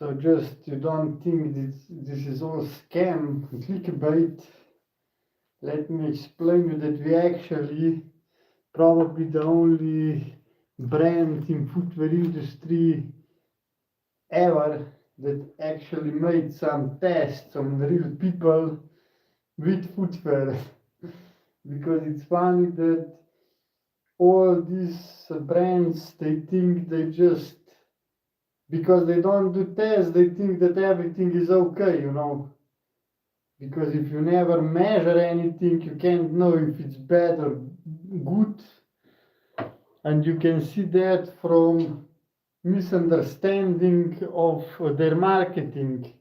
So just you don't think this is all scam, clickbait. Let me explain you that we actually probably the only brand in footwear industry ever that actually made some tests on real people with footwear. Because it's funny that all these brands, they think they just, because they don't do tests, they think that everything is okay, you know. Because if you never measure anything, you can't know if it's bad or good. And you can see that from misunderstanding of their marketing,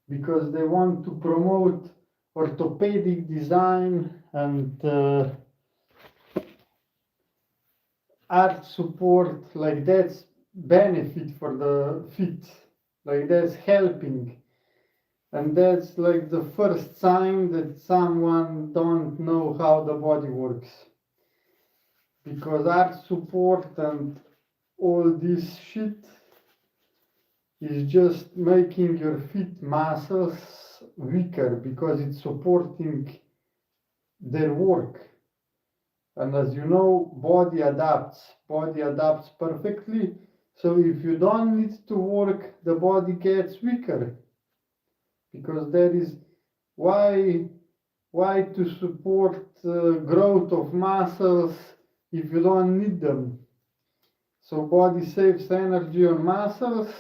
because they want to promote orthopedic design and art support, like that's benefit for the feet, like that's helping. And that's like the first sign that someone don't know how the body works. Because art support and all this shit is just making your feet muscles weaker because it's supporting their work. And as you know, body adapts perfectly. So if you don't need to work, the body gets weaker. Because there is why to support growth of muscles if you don't need them. So body saves energy on muscles.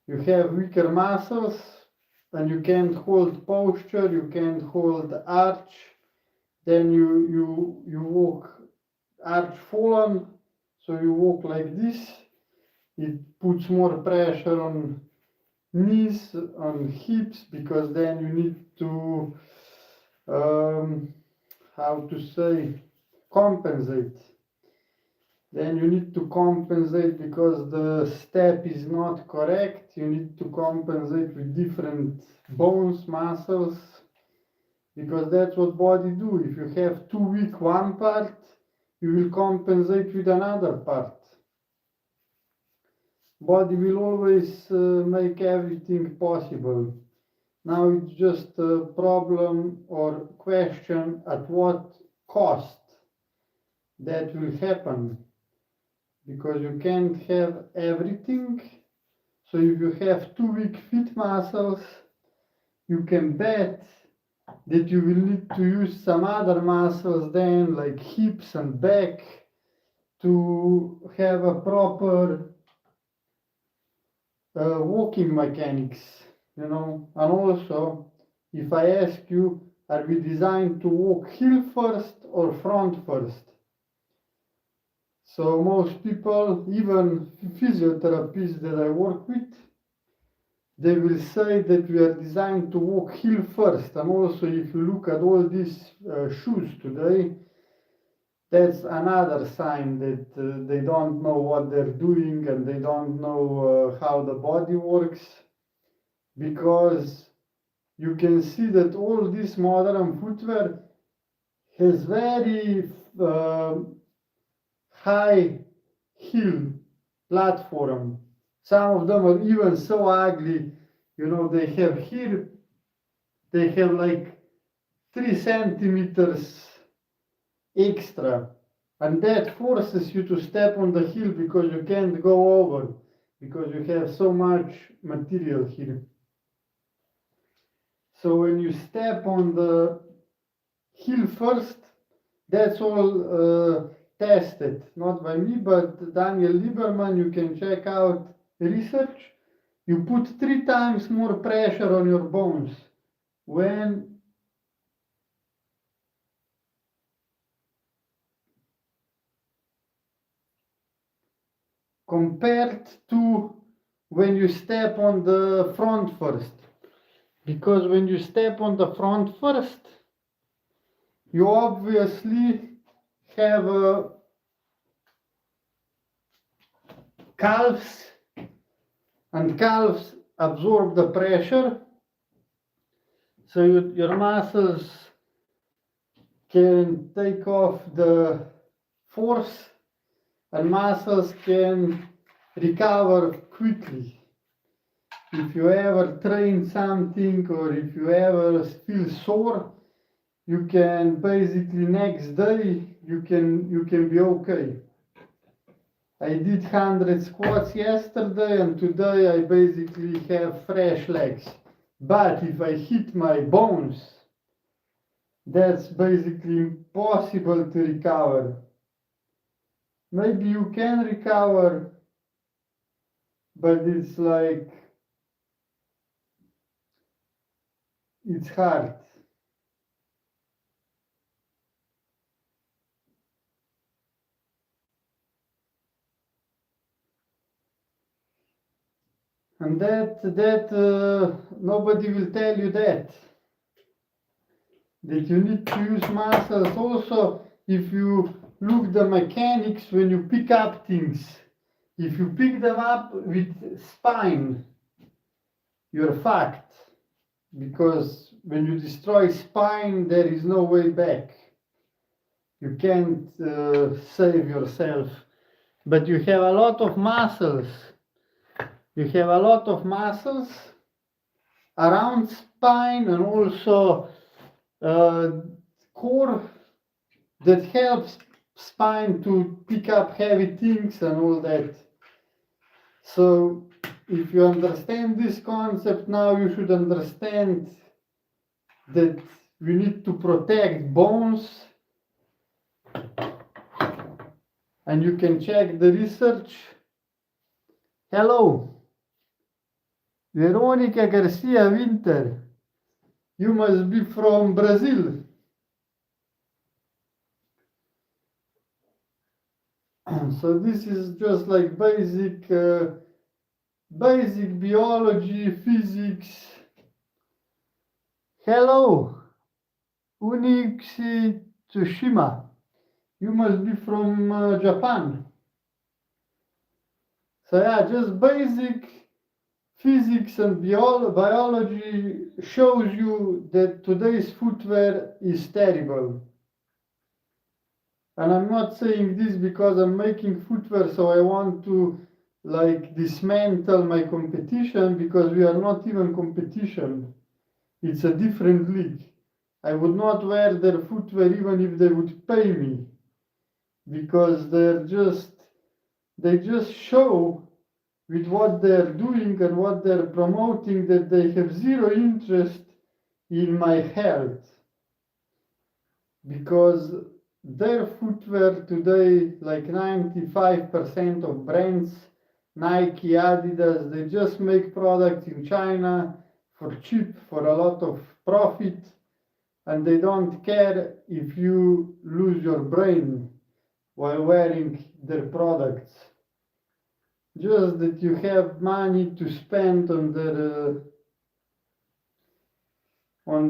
You have weaker muscles and you can't hold posture, you can't hold arch. Then you walk arch fallen, so you walk like this. It puts more pressure on knees, on hips, because then you need to how to say, compensate. Then you need to compensate because the step is not correct. You need to compensate with different bones, muscles, because that's what body do. If you have too weak one part, you will compensate with another part. Body will always make everything possible. Now it's just a problem or question at what cost that will happen. Because you can't have everything. So if you have too weak feet muscles, you can bet that you will need to use some other muscles then, like hips and back, to have a proper walking mechanics, you know. And also, if I ask you, are we designed to walk heel first or front first? So most people, even physiotherapists that I work with, they will say that we are designed to walk heel first. And also, if you look at all these shoes today, that's another sign that they don't know what they're doing and they don't know how the body works. Because you can see that all this modern footwear has very high heel platform. Some of them are even so ugly, you know, they have here, they have like 3 centimeters extra, and that forces you to step on the heel because you can't go over, because you have so much material here. So when you step on the heel first, that's all tested, not by me, but Daniel Lieberman. You can check out research. You put 3 times more pressure on your bones when compared to when you step on the front first. Because when you step on the front first, you obviously have calves, and calves absorb the pressure, so your muscles can take off the force, and muscles can recover quickly. If you ever train something or if you ever feel sore, you can basically next day you can be okay. I did 100 squats yesterday and today I basically have fresh legs. But if I hit my bones, that's basically impossible to recover. Maybe you can recover, but it's like, it's hard. And that nobody will tell you that you need to use muscles. Also, if you look the mechanics when you pick up things, if you pick them up with spine, you're fucked. Because when you destroy spine, there is no way back. You can't save yourself. But you have a lot of muscles. You have a lot of muscles around spine and also core that helps spine to pick up heavy things and all that. So if you understand this concept now, you should understand that we need to protect bones, and you can check the research. Hello, Veronica Garcia Winter, you must be from Brazil. So this is just like basic biology, physics. Hello, Unixi Tsushima, you must be from Japan. So yeah, just basic physics and biology shows you that today's footwear is terrible. And I'm not saying this because I'm making footwear, so I want to like dismantle my competition, because we are not even competition. It's a different league. I would not wear their footwear even if they would pay me, because they just show with what they're doing and what they're promoting that they have zero interest in my health. Because their footwear today, like 95% of brands, Nike, Adidas, they just make products in China for cheap, for a lot of profit, and they don't care if you lose your brain while wearing their products. Just that you have money to spend on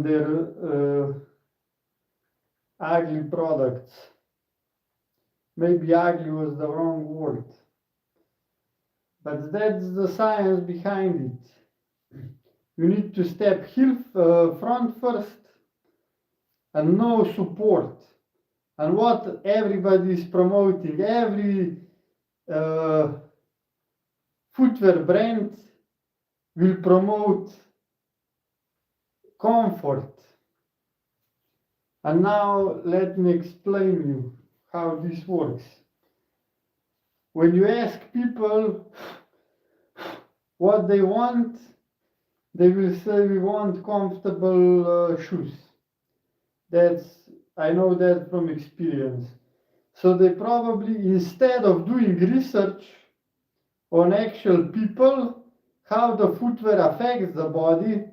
their ugly products. Maybe ugly was the wrong word, but that's the science behind it. You need to step front first and no support. And what everybody is promoting, every footwear brand will promote comfort. And now let me explain you how this works. When you ask people what they want, they will say we want comfortable shoes. I know that from experience. So they probably, instead of doing research on actual people, how the footwear affects the body,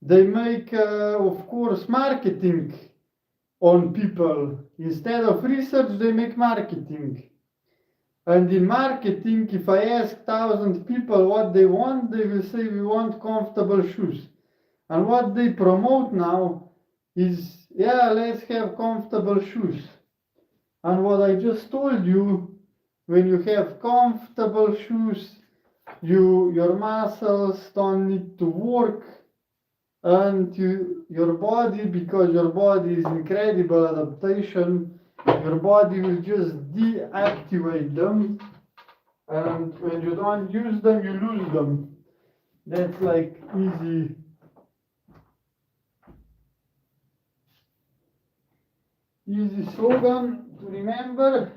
they make, of course, marketing on people. Instead of research, they make marketing. And in marketing, if I ask 1,000 people what they want, they will say we want comfortable shoes. And what they promote now is, yeah, let's have comfortable shoes. And what I just told you, when you have comfortable shoes, your muscles don't need to work, and your body, because your body is incredible adaptation, your body will just deactivate them, And when you don't use them, you lose them. That's like easy slogan to remember.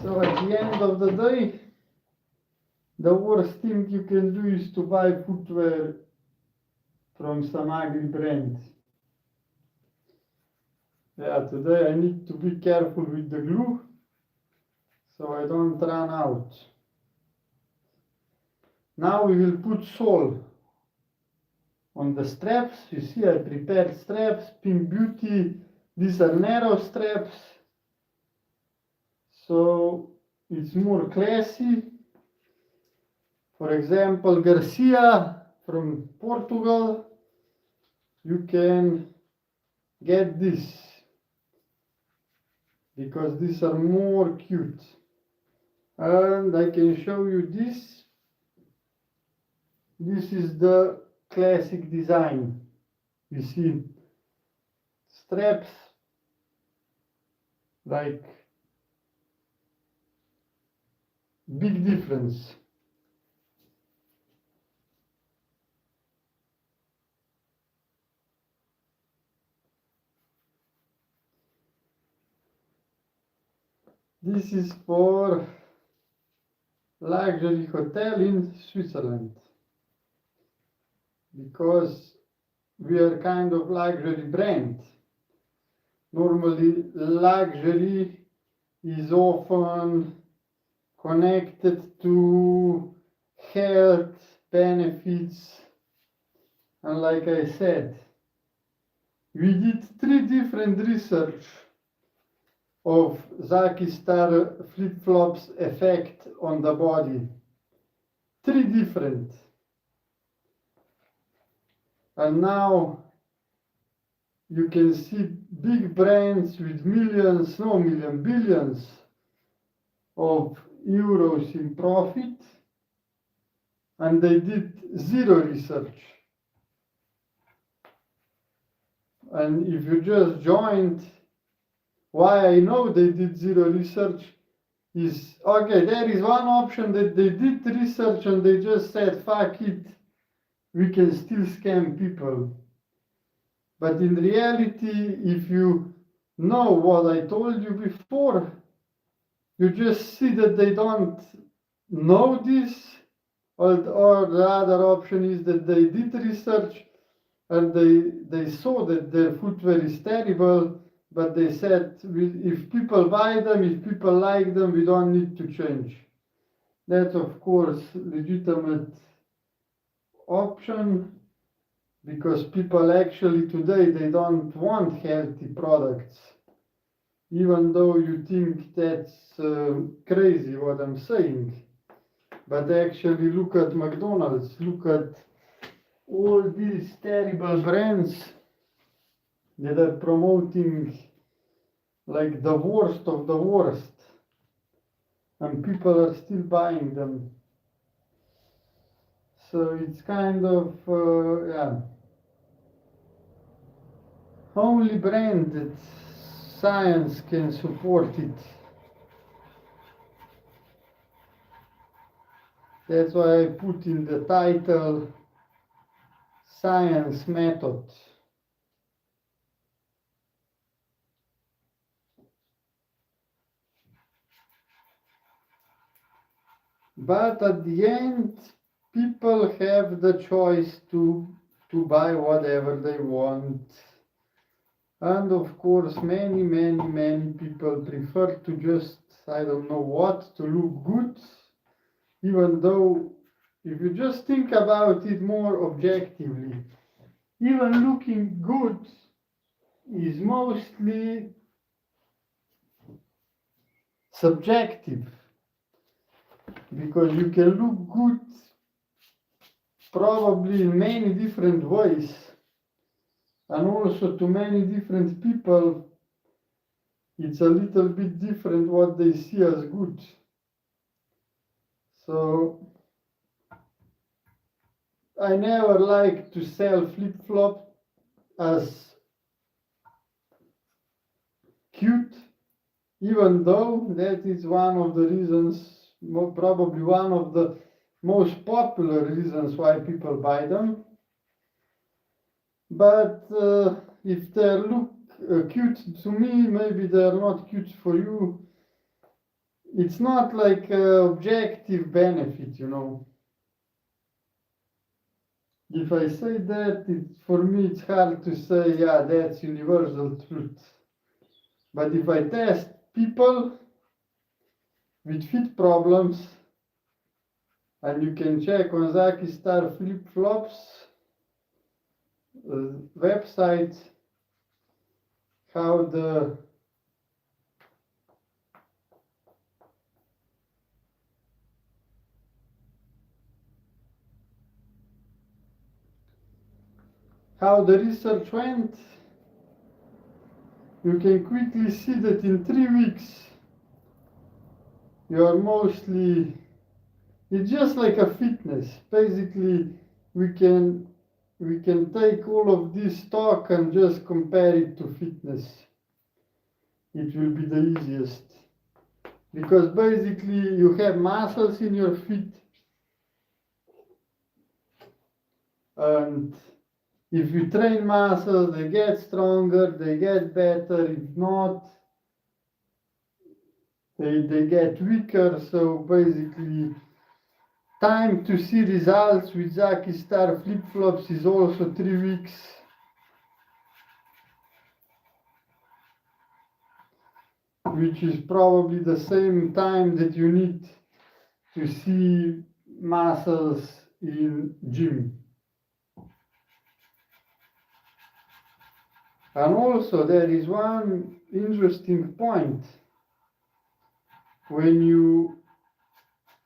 So at the end of the day, the worst thing you can do is to buy footwear from some ugly brand. Yeah, today I need to be careful with the glue so I don't run out. Now we will put sole on the straps. You see I prepared straps, Pink Beauty. These are narrow straps, so it's more classy. For example, Garcia from Portugal, you can get this because these are more cute. And I can show you this. This is the classic design. You see straps like big difference. This is for luxury hotel in Switzerland because we are kind of luxury brand. Normally luxury is often connected to health benefits, and like I said, we did 3 different research of Zaki Star flip-flops effect on the body. 3 different. And now you can see big brands with millions, no million, billions of euros in profit, and they did 0 research. And if you just joined, why I know they did 0 research is, okay, there is one option that they did research and they just said, fuck it, we can still scam people. But in reality, if you know what I told you before, you just see that they don't know this, or the other option is that they did research and they saw that their footwear is terrible, but they said, if people buy them, if people like them, we don't need to change. That's of course legitimate option, because people actually today, they don't want healthy products. Even though you think that's crazy what I'm saying. But actually look at McDonald's, look at all these terrible brands that are promoting like the worst of the worst, and people are still buying them. So it's kind of, yeah, only brand that science can support it. That's why I put in the title Science Method. But at the end, people have the choice to buy whatever they want. And of course, many people prefer to just, I don't know what, to look good, even though if you just think about it more objectively, even looking good is mostly subjective, because you can look good probably in many different ways, and also to many different people it's a little bit different what they see as good. So I never like to sell flip-flop as cute, even though that is one of the reasons, probably one of the most popular reasons why people buy them. But if they look cute to me, maybe they're not cute for you. It's not like objective benefit, you know. If I say that, for me it's hard to say, yeah, that's universal truth. But if I test people with fit problems, and you can check on Zaki Star Flip Flops website how the research went, you can quickly see that in 3 weeks you are mostly, it's just like a fitness. Basically, we can take all of this talk and just compare it to fitness. It will be the easiest. Because basically you have muscles in your feet, and if you train muscles, they get stronger, they get better. If not, they get weaker. So basically, time to see results with Zaki Star Flip Flops is also 3 weeks. Which is probably the same time that you need to see muscles in gym. And also there is one interesting point. When you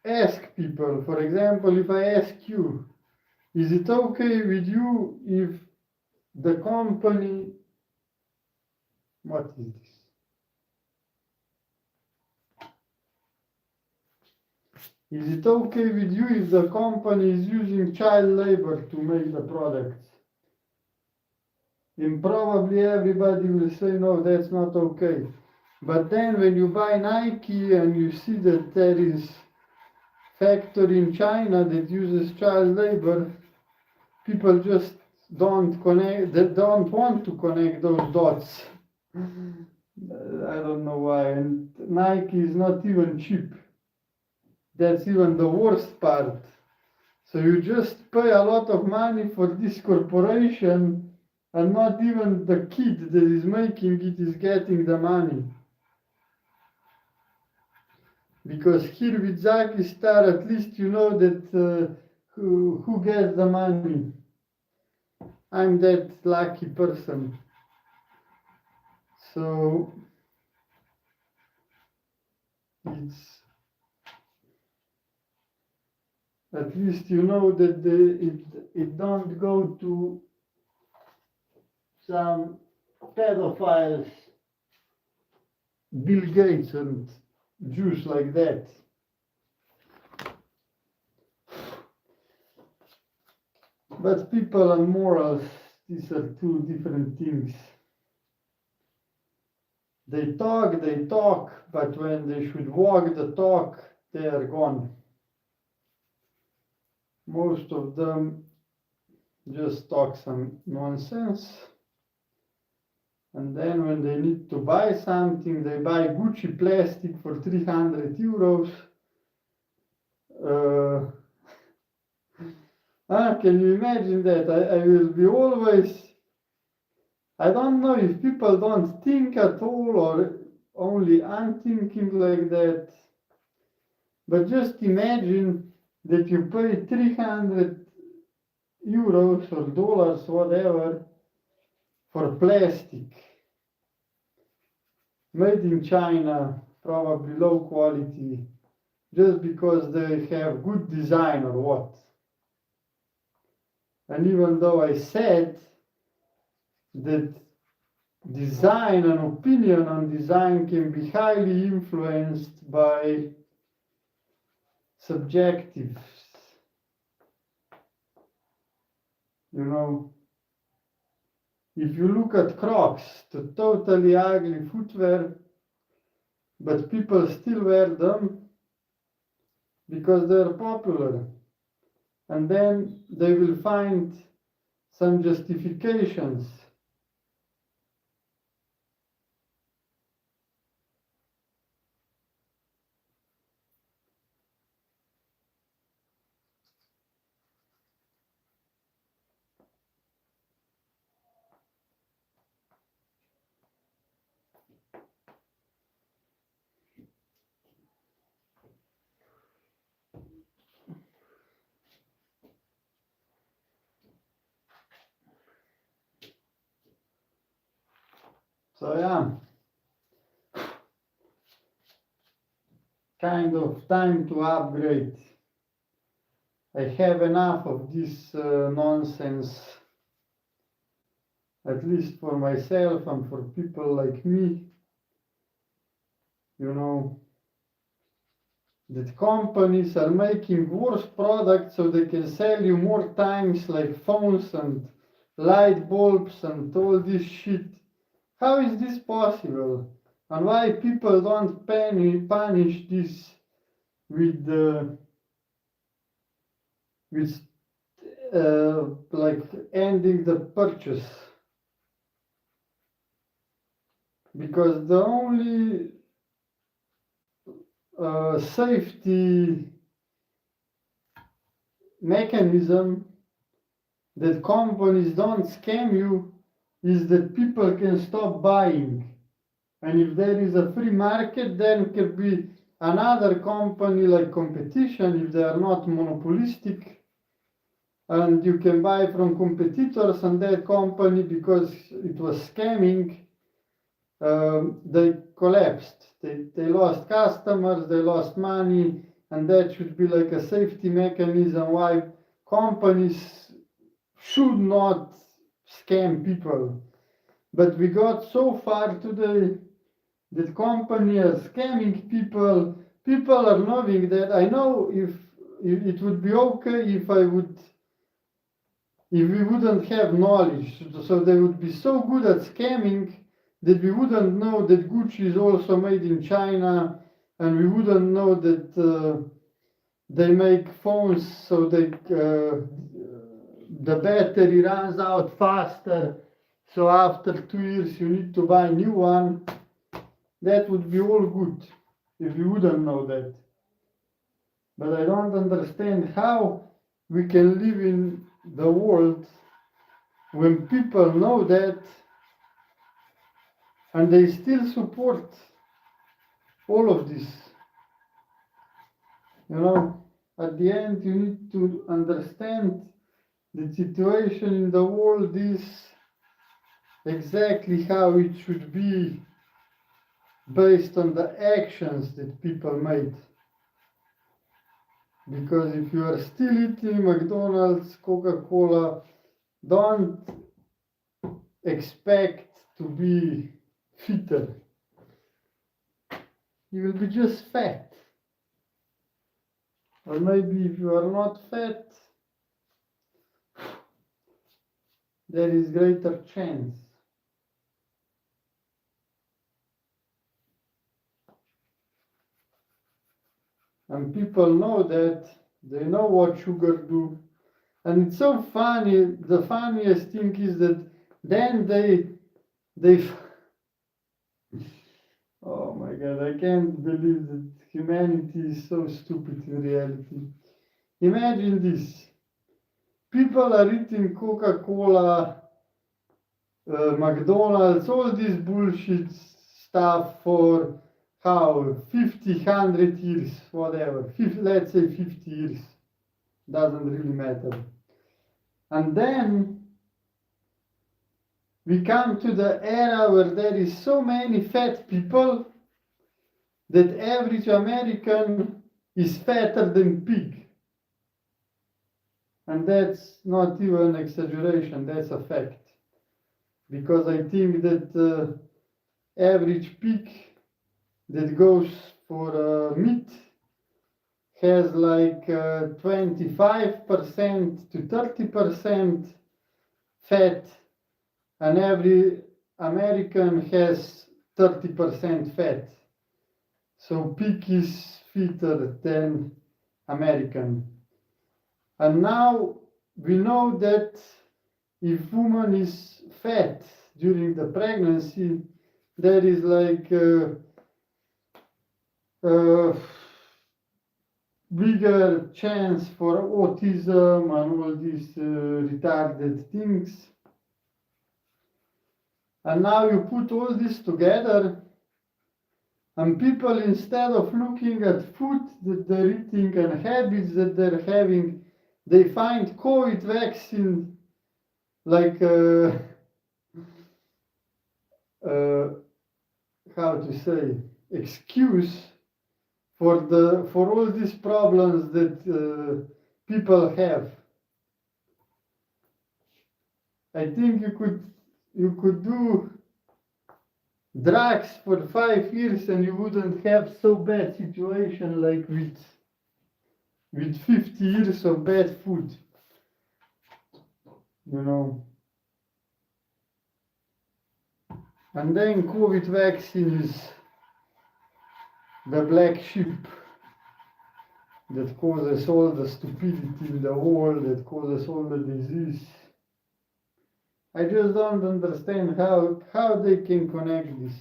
ask people, for example, if I ask you, is it okay with you if the company, what is this? Is it okay with you if the company is using child labor to make the products? And probably everybody will say, no, that's not okay. But then when you buy Nike and you see that there is factory in China that uses child labor, people just don't connect, they don't want to connect those dots. I don't know why. And Nike is not even cheap. That's even the worst part. So you just pay a lot of money for this corporation, and not even the kid that is making it is getting the money. Because here with Zaki Star, at least you know that who gets the money. I'm that lucky person. So it's, at least you know that it don't go to some pedophiles, Bill Gates and Jews like that. But people and morals, these are two different things. They talk, but when they should walk the talk, they are gone. Most of them just talk some nonsense. And then when they need to buy something, they buy Gucci plastic for 300 euros. Can you imagine that? I will be always, I don't know if people don't think at all or only I'm thinking like that. But just imagine that you pay 300 euros or dollars, whatever, for plastic. Made in China, probably low quality, just because they have good design or what. And even though I said that design and opinion on design can be highly influenced by subjectives, you know, if you look at Crocs, the totally ugly footwear, but people still wear them because they're popular. And then they will find some justifications. So yeah, kind of time to upgrade. I have enough of this nonsense, at least for myself and for people like me. You know, that companies are making worse products so they can sell you more times, like phones and light bulbs and all this shit. How is this possible? And why people don't punish this with with like ending the purchase? Because the only safety mechanism that companies don't scam you is that people can stop buying. And if there is a free market, then it can be another company like competition if they are not monopolistic. And you can buy from competitors, and that company, because it was scamming, they collapsed. They lost customers, they lost money, and that should be like a safety mechanism why companies should not scam people. But we got so far today that companies are scamming people. People are knowing that. I know if it would be okay if we wouldn't have knowledge, so they would be so good at scamming that we wouldn't know that Gucci is also made in China, and we wouldn't know that they make phones so the battery runs out faster, so after 2 years you need to buy a new one. That would be all good if we wouldn't know that. But I don't understand how we can live in the world when people know that and they still support all of this. You know, at the end you need to understand the situation in the world is exactly how it should be based on the actions that people made. Because if you are still eating McDonald's, Coca-Cola, don't expect to be fitter. You will be just fat. Or maybe if you are not fat, there is greater chance. And people know that, they know what sugar do. And it's so funny, the funniest thing is that then they oh my god, I can't believe that humanity is so stupid in reality. Imagine this. People are eating Coca-Cola, McDonald's, all this bullshit stuff for how 50, 100 years, whatever. 50, let's say 50 years. Doesn't really matter. And then we come to the era where there is so many fat people that average American is fatter than pig. And that's not even exaggeration, that's a fact. Because I think that average pig that goes for meat has like 25% to 30% fat, and every American has 30% fat. So pig is fitter than American. And now we know that if woman is fat during the pregnancy, there is like uh, bigger chance for autism and all these retarded things. And now you put all this together, and people, instead of looking at food that they're eating and habits that they're having, they find COVID vaccine like uh, how to say, excuse for all these problems that people have. I think you could do drugs for 5 years and you wouldn't have so bad situation like with 50 years of bad food. You know. And then COVID vaccine is the black sheep that causes all the stupidity in the world, that causes all the disease. I just don't understand how they can connect this.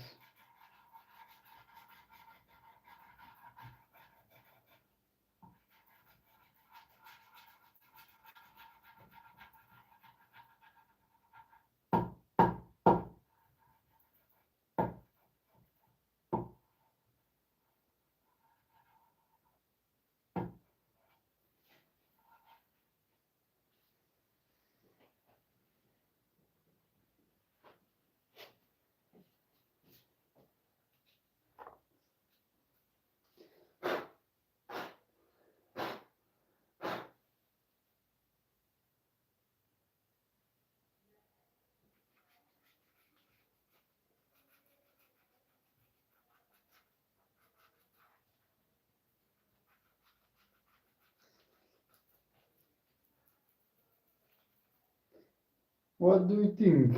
What do you think?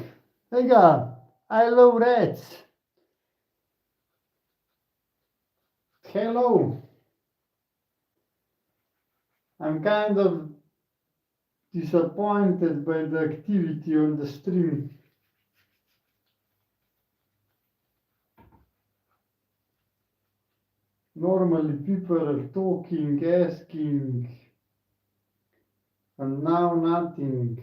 Hey guy, I love rats. Hello. I'm kind of disappointed by the activity on the stream. Normally people are talking, asking, and now nothing.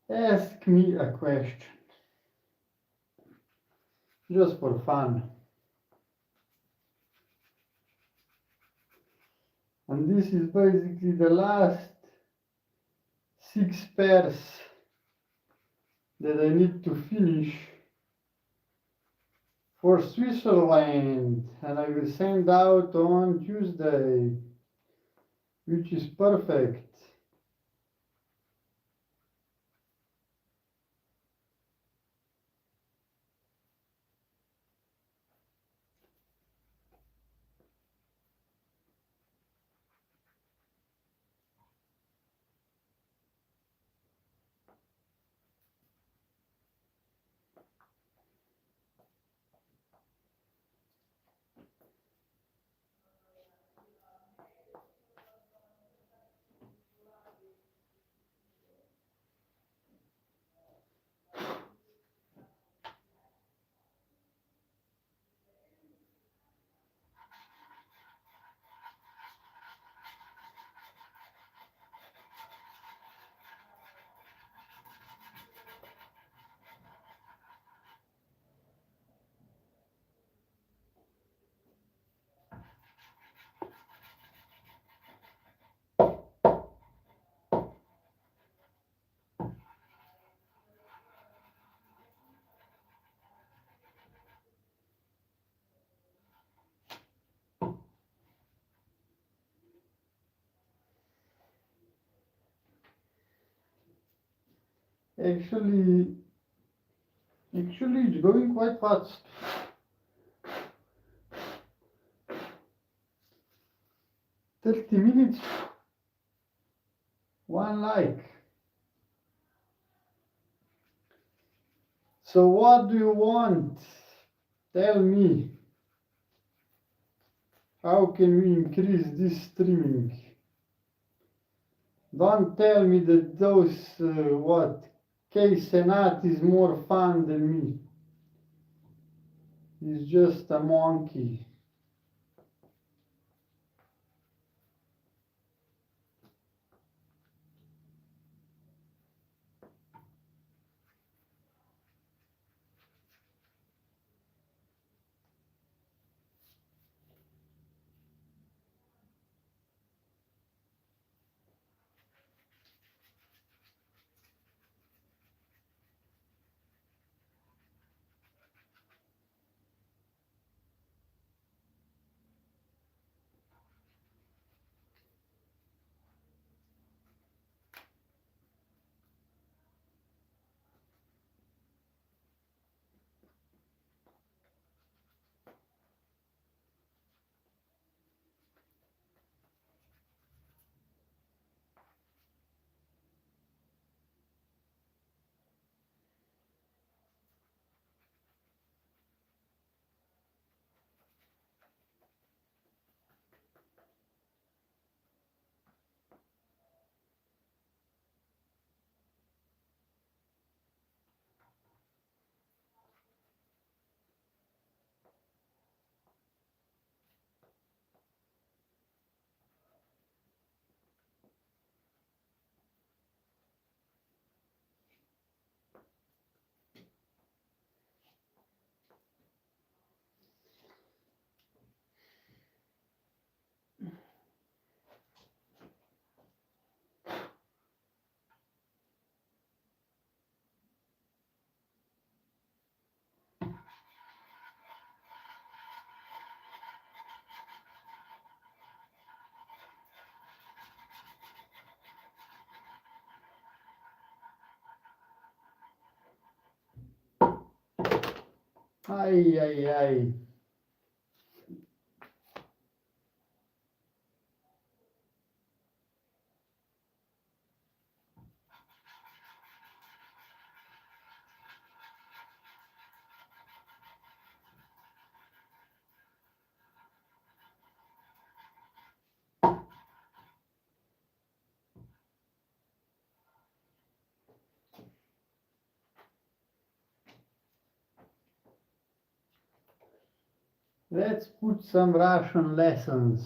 Ask me a question, just for fun. And this is basically the last 6 pairs that I need to finish for Switzerland, and I will send out on Tuesday, which is perfect. Actually, Actually, it's going quite fast. 30 minutes, one like. So what do you want? Tell me. How can we increase this streaming? Don't tell me that those, K Senat is more fun than me. He's just a monkey. Ai, ai, ai. Let's put some Russian lessons.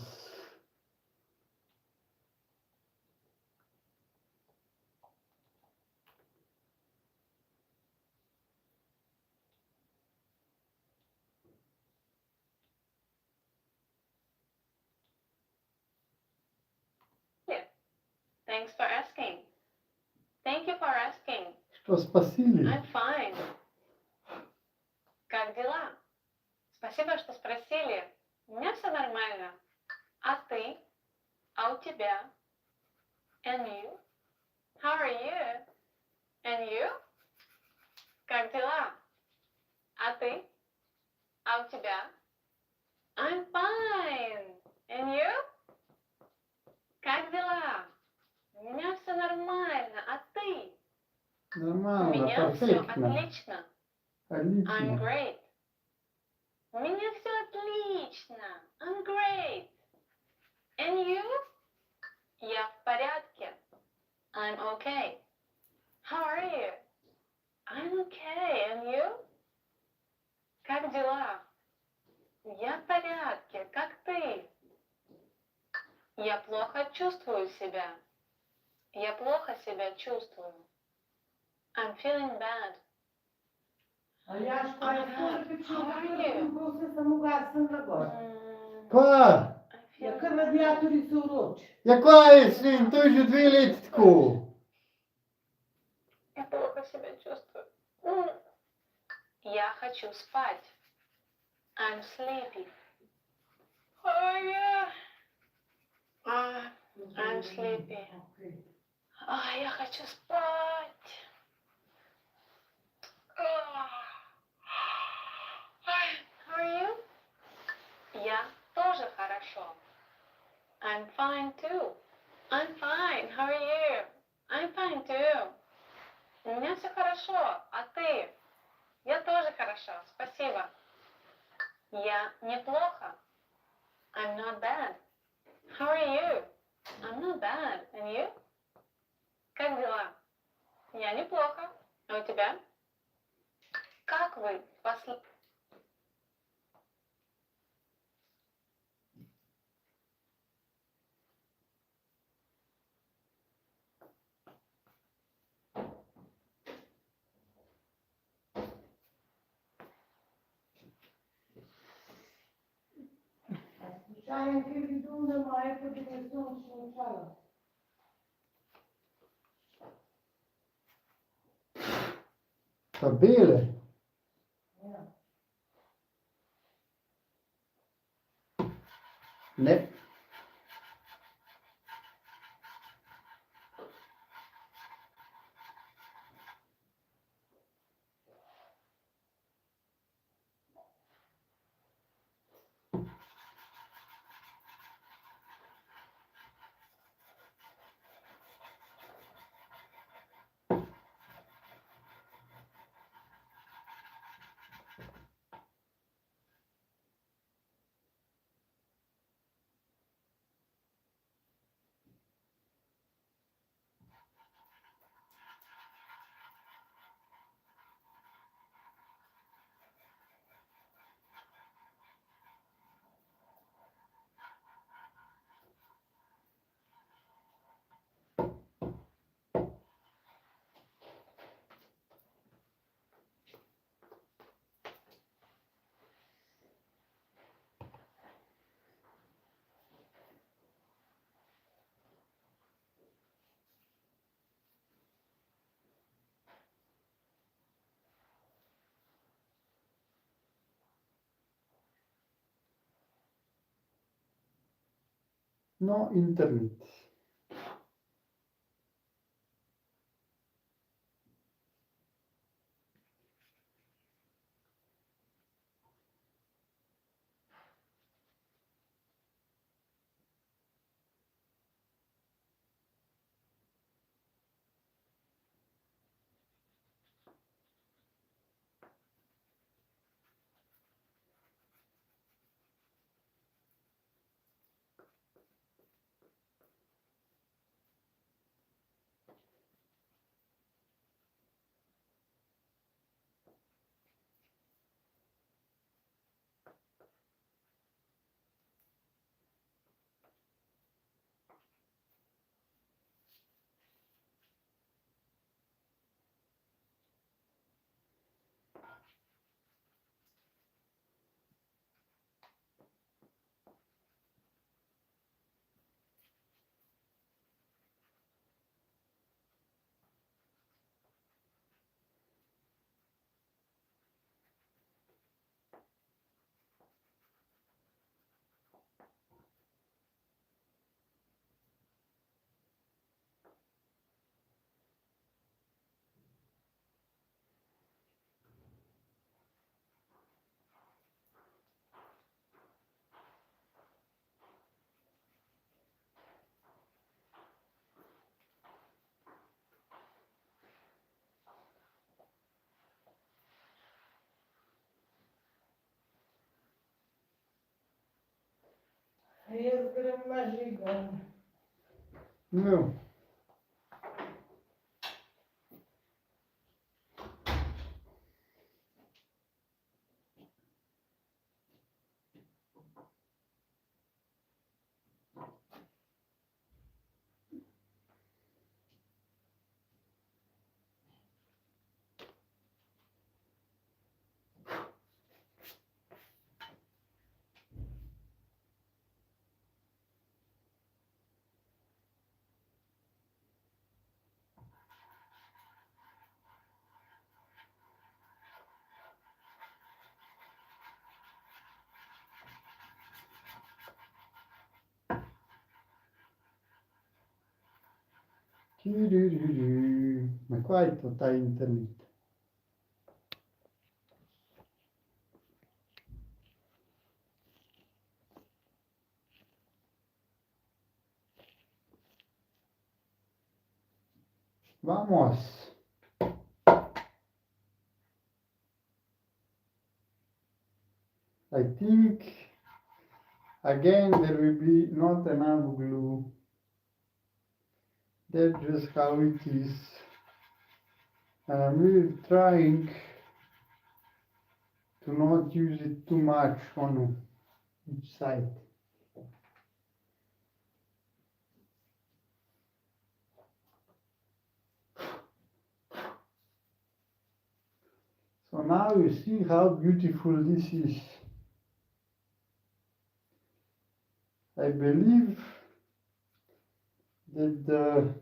Thanks for asking. Thank you for asking. Что спросили? I'm fine. Как дела? Спасибо, что спросили. У меня все нормально. А ты? А у тебя? And you? How are you? And you? Как дела? А ты? А у тебя? I'm fine. And you? Как дела? У меня все нормально. А ты? У Нормально, меня все перфектно. отлично. I'm Отлично. great. У меня все отлично. I'm great. And you? Я в порядке. I'm okay. How are you? I'm okay. And you? Как дела? Я в порядке. Как ты? Я плохо чувствую себя. Я плохо себя чувствую. I'm feeling bad. A ja acho que vai ser que tinha How are que you? um processo a mugar sempre agora. Quoi? I Ja feel că radiatorii sunt roci. Какая свин, ты же 2 летку? Я плохо себя чувствую. Я хочу спать. I'm sleepy. I'm sleepy. Я хочу спать. тоже хорошо. I'm fine too. I'm fine. How are you? I'm fine too. У меня все хорошо. А ты? Я тоже хорошо. Спасибо. Я неплохо. I'm not bad. How are you? I'm not bad. And you? Как дела? Я неплохо. А у тебя? Как вы Случайно переведу на мое поднесу сначала. Stabile. Ne. No internet. Разгроможиган. Nu. Ma qua è totale internet. Vamos. I think again there will be not enough glue. That's just how it is. And I'm really trying to not use it too much on each side. So now you see how beautiful this is. I believe that the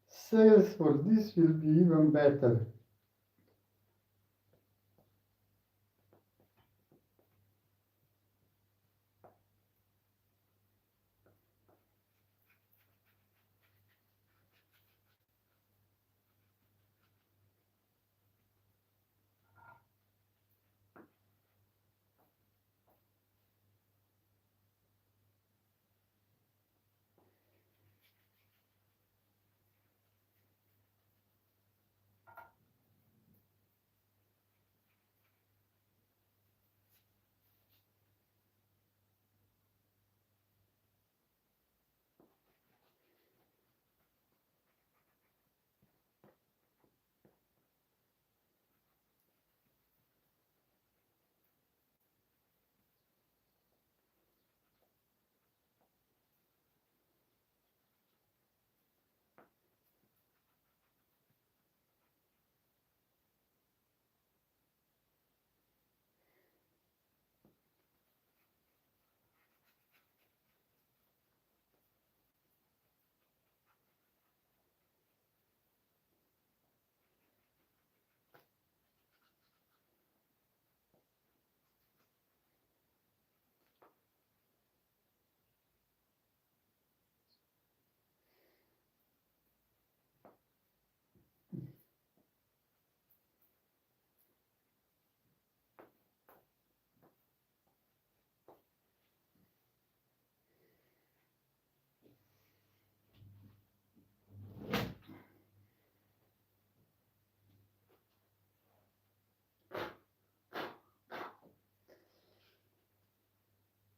sales for this will be even better.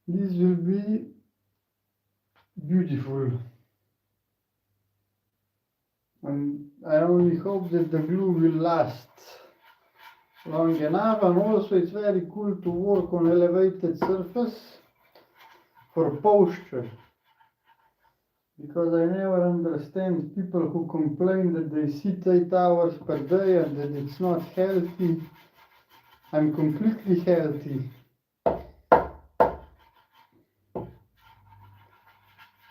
This will be beautiful. And I only hope that the glue will last long enough, and also it's very cool to work on elevated surface for posture, because I never understand people who complain that they sit 8 hours per day and that it's not healthy. I'm completely healthy,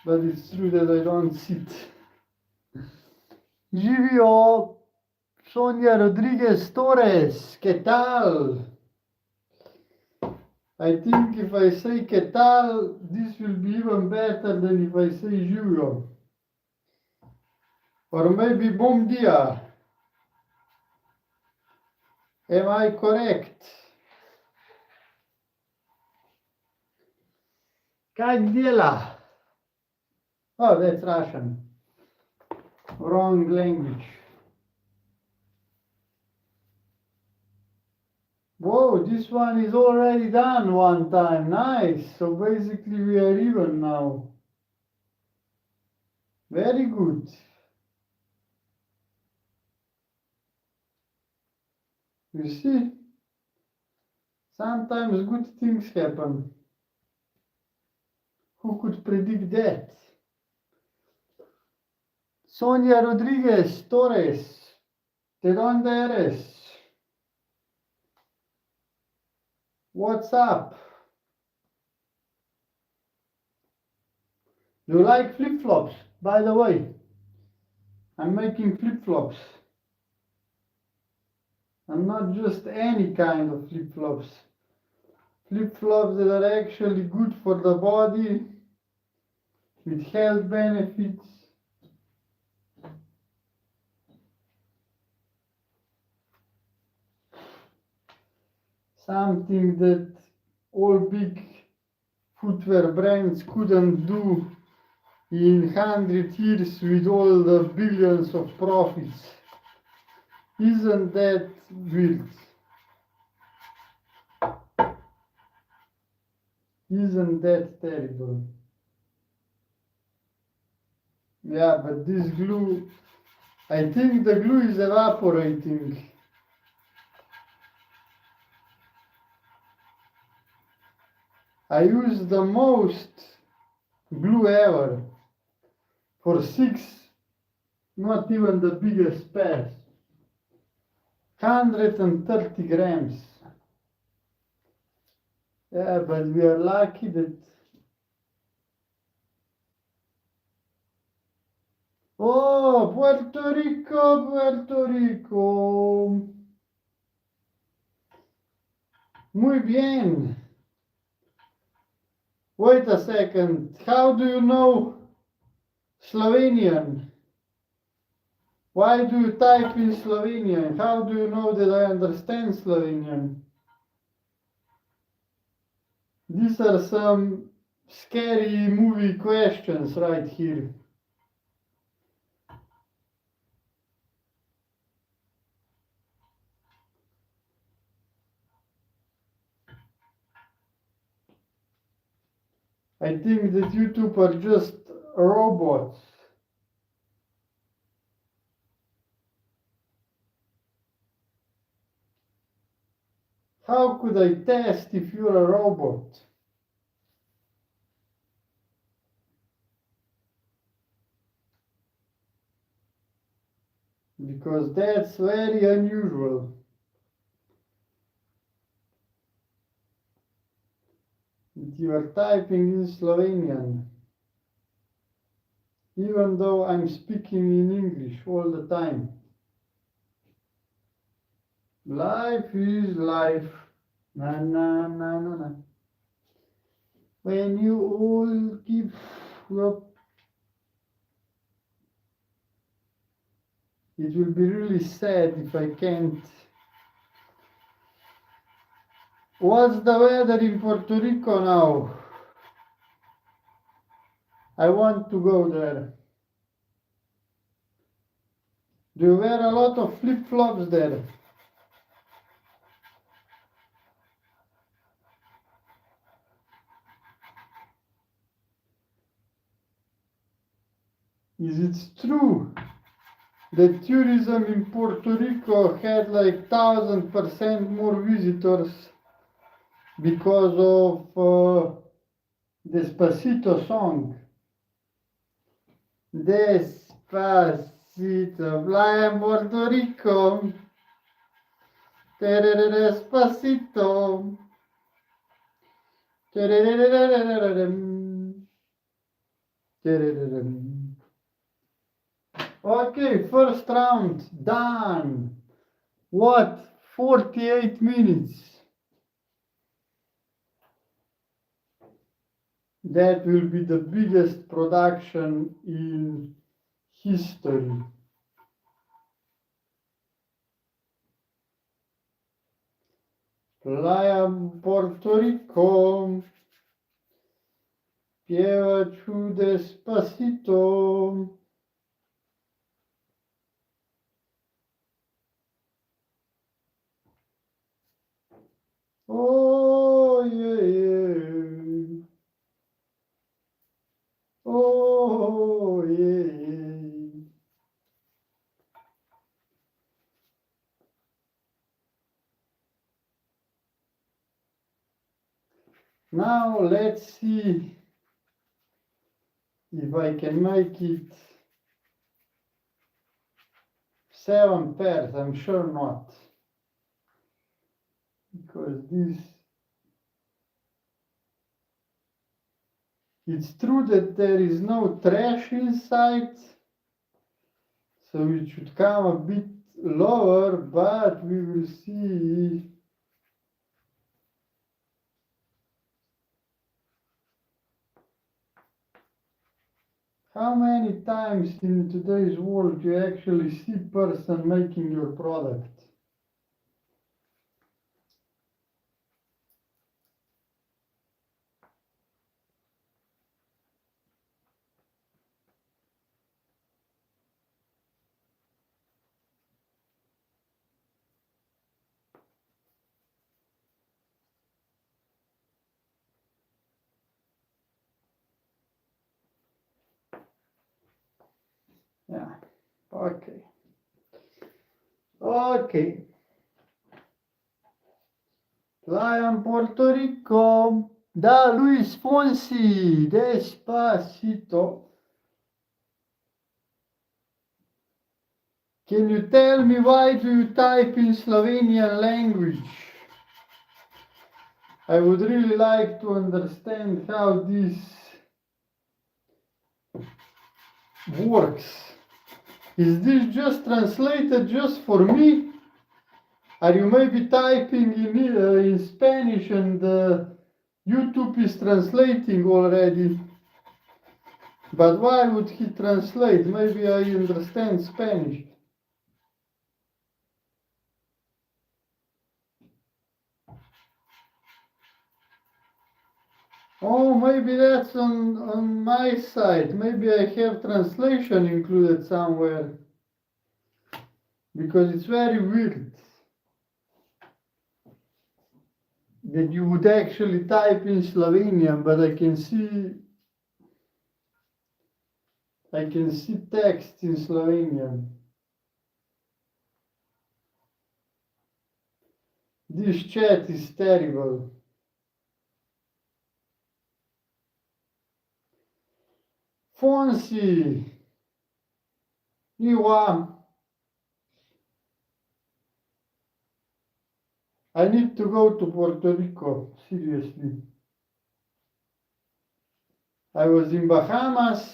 but it's true that I don't sit. Živio Sonia Rodriguez Torres, ¿qué tal? I think if I say ¿qué tal, this will be even better than if I say Živio. Or maybe bom dia. Am I correct? Как дела? Oh, that's Russian. Wrong language. Whoa, this one is already done one time. Nice. So basically we are even now. Very good. You see? Sometimes good things happen. Who could predict that? Sonia Rodriguez Torres, ¿de dónde eres? What's up? Do you like flip-flops? By the way, I'm making flip-flops. And not just any kind of flip-flops. Flip-flops that are actually good for the body, with health benefits. Something that all big footwear brands couldn't do in 100 years with all the billions of profits. Isn't that weird? Isn't that terrible? Yeah, but this glue, I think the glue is evaporating. I use the most glue ever for 6, not even the biggest pairs. 130 grams. Yeah, but we are lucky that. Oh, Puerto Rico, Puerto Rico. Muy bien. Wait a second. How do you know Slovenian? Why do you type in Slovenian? How do you know that I understand Slovenian? These are some scary movie questions right here. I think that YouTube are just robots. How could I test if you're a robot? Because that's very unusual. You are typing in Slovenian, even though I'm speaking in English all the time. Life is life. Na na na na na. When you all give up, it will be really sad if I can't. What's the weather in Puerto Rico now? I want to go there. Do you wear a lot of flip-flops there? Is it true that tourism in Puerto Rico had like 1000% more visitors because of Despacito song? Despacito, fly in Puerto Rico. Despacito. Okay, first round done. What? 48 minutes. That will be the biggest production in history. Playa Puerto Rico. Piewaczu despacito. Oh, yeah, yeah. Oh, yeah. Now let's see if I can make it 7 pairs. I'm sure not. Because this, it's true that there is no trash inside, so it should come a bit lower, but we will see. How many times in today's world you actually see person making your product? Yeah. Okay. Okay. Lion Puerto Rico. Da Luis Fonsi. Despacito. Can you tell me why do you type in Slovenian language? I would really like to understand how this works. Is this just translated just for me? Are you maybe typing in Spanish and YouTube is translating already? But why would he translate? Maybe I understand Spanish. Oh, maybe that's on my side. Maybe I have translation included somewhere. Because it's very weird that you would actually type in Slovenian, but I can see text in Slovenian. This chat is terrible. Fonsi, Iwa, I need to go to Puerto Rico, seriously. I was in Bahamas,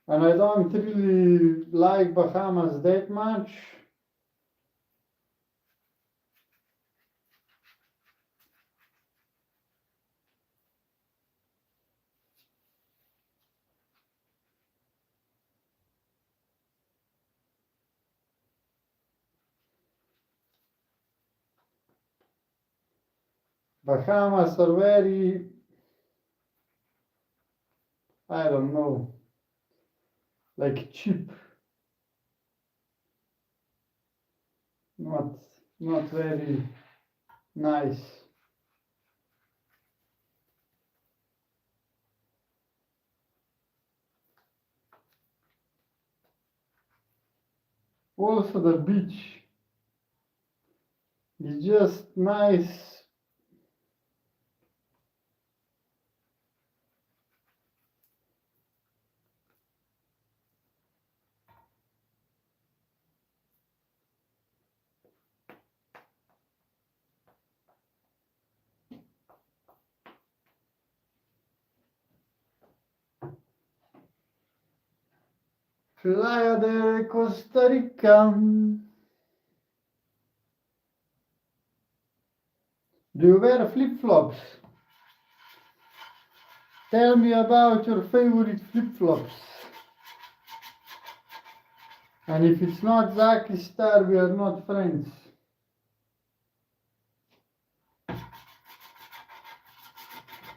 and I don't really like Bahamas that much. Bahamas are very, I don't know, like cheap. Not very nice. Also the beach is just nice. Playa de Costa Rica. Do you wear flip-flops? Tell me about your favorite flip-flops. And if it's not Zaki Star, we are not friends.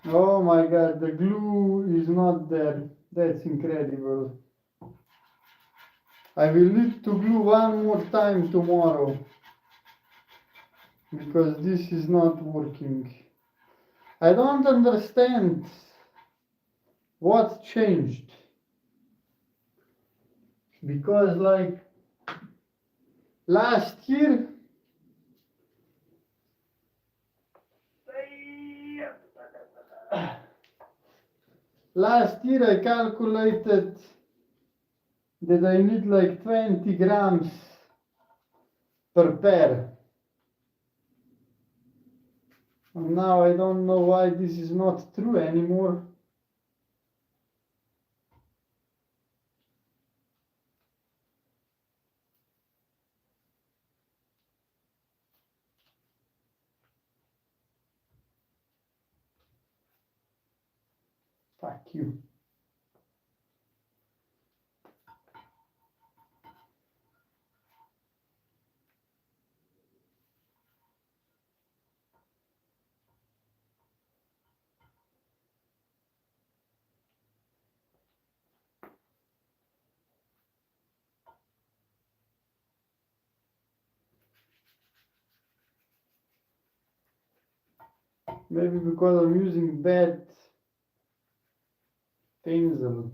Oh my god, the glue is not there. That's incredible. I will need to glue one more time tomorrow. Because this is not working. I don't understand what changed. Because like last year I calculated that I need like 20 grams per pair. And now I don't know why this is not true anymore. Fuck you. Maybe because I'm using bad pencil.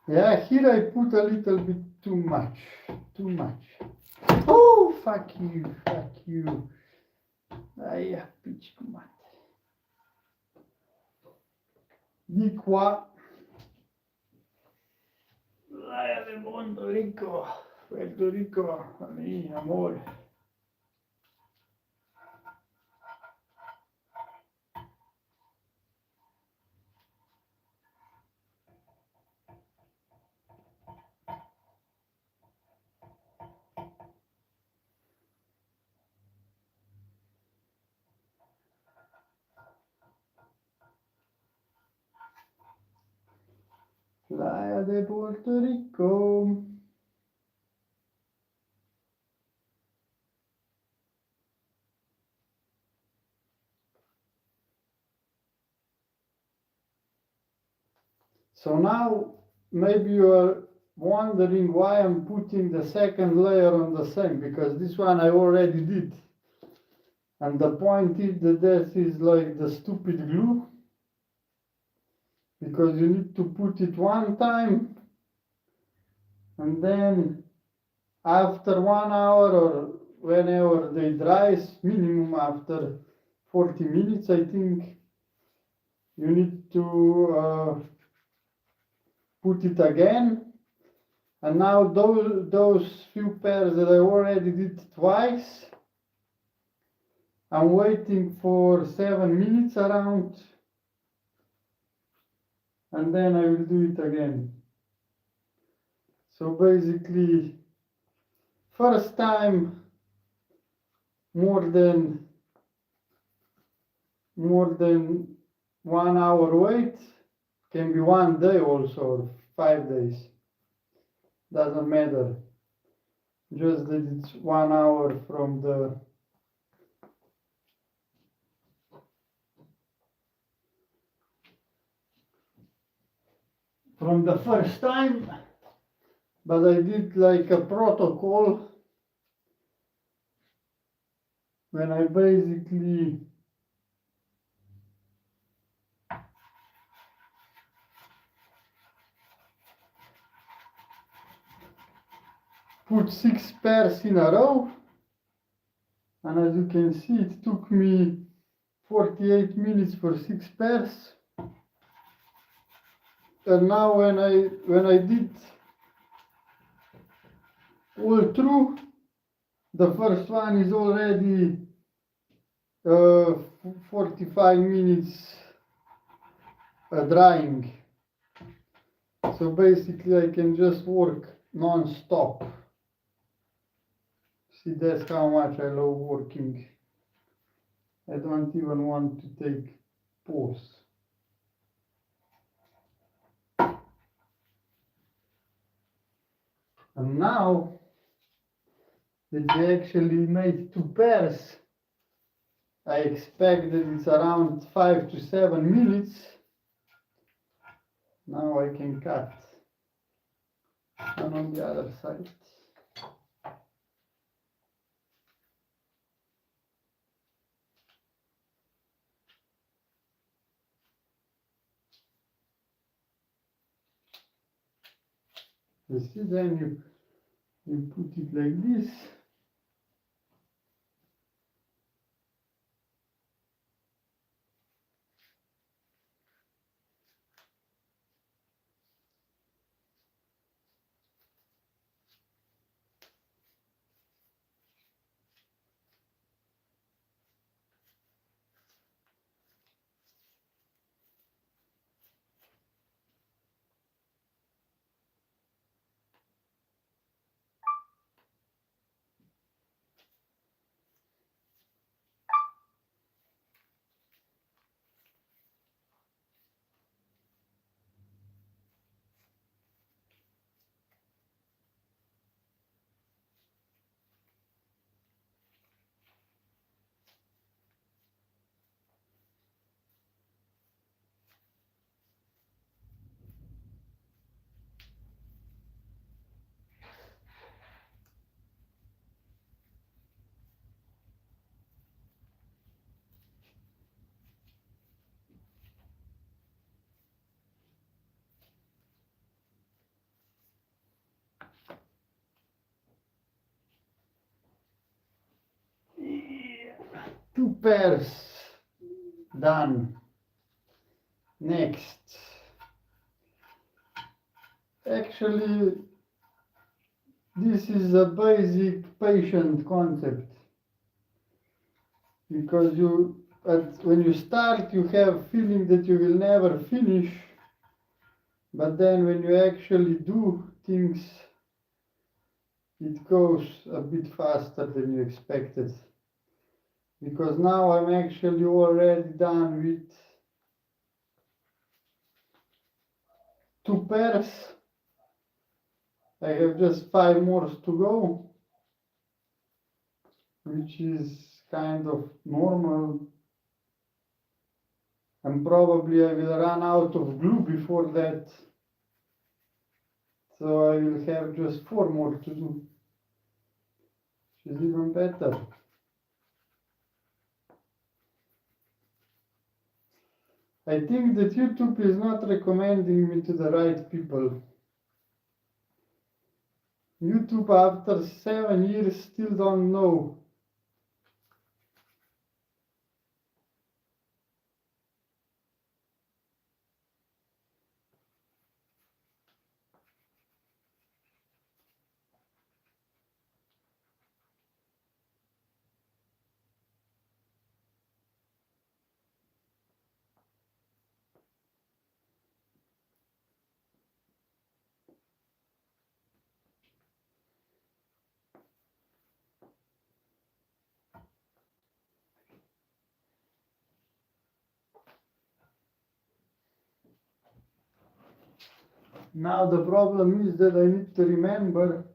Yeah, here I put a little bit too much. Too much. Oh, fuck you, fuck you. Aia, pici mate. Di qua. Aia del mondo rico. Puerto Rico, mi amore. Playa de Puerto Rico. So now maybe you are wondering why I'm putting the second layer on the same, because this one I already did. And the point is that this is like the stupid glue, because you need to put it one time and then after 1 hour or whenever they dries, minimum after 40 minutes, I think, you need to put it again. And now those few pairs that I already did twice, I'm waiting for 7 minutes around, and then I will do it again. So basically, first time more than 1 hour wait, can be 1 day also, or 5 days, doesn't matter. Just that it's 1 hour from the first time, but I did like a protocol when I basically put 6 pairs in a row, and as you can see, it took me 48 minutes for 6 pairs. And now when I did all through, the first one is already 45 minutes drying. So basically I can just work non-stop. See, that's how much I love working. I don't even want to take pause. And now that they actually made 2 pairs, I expect that it's around 5 to 7 minutes. Now I can cut. And on the other side. You see, then you put it like this. 2 pairs done. Next. Actually, this is a basic patient concept. Because when you start, you have feeling that you will never finish. But then when you actually do things, it goes a bit faster than you expected. Because now I'm actually already done with 2 pairs. I have just 5 more to go, which is kind of normal. And probably I will run out of glue before that. So I will have just 4 more to do, which is even better. I think that YouTube is not recommending me to the right people. YouTube after 7 years still don't know. Now the problem is that I need to remember.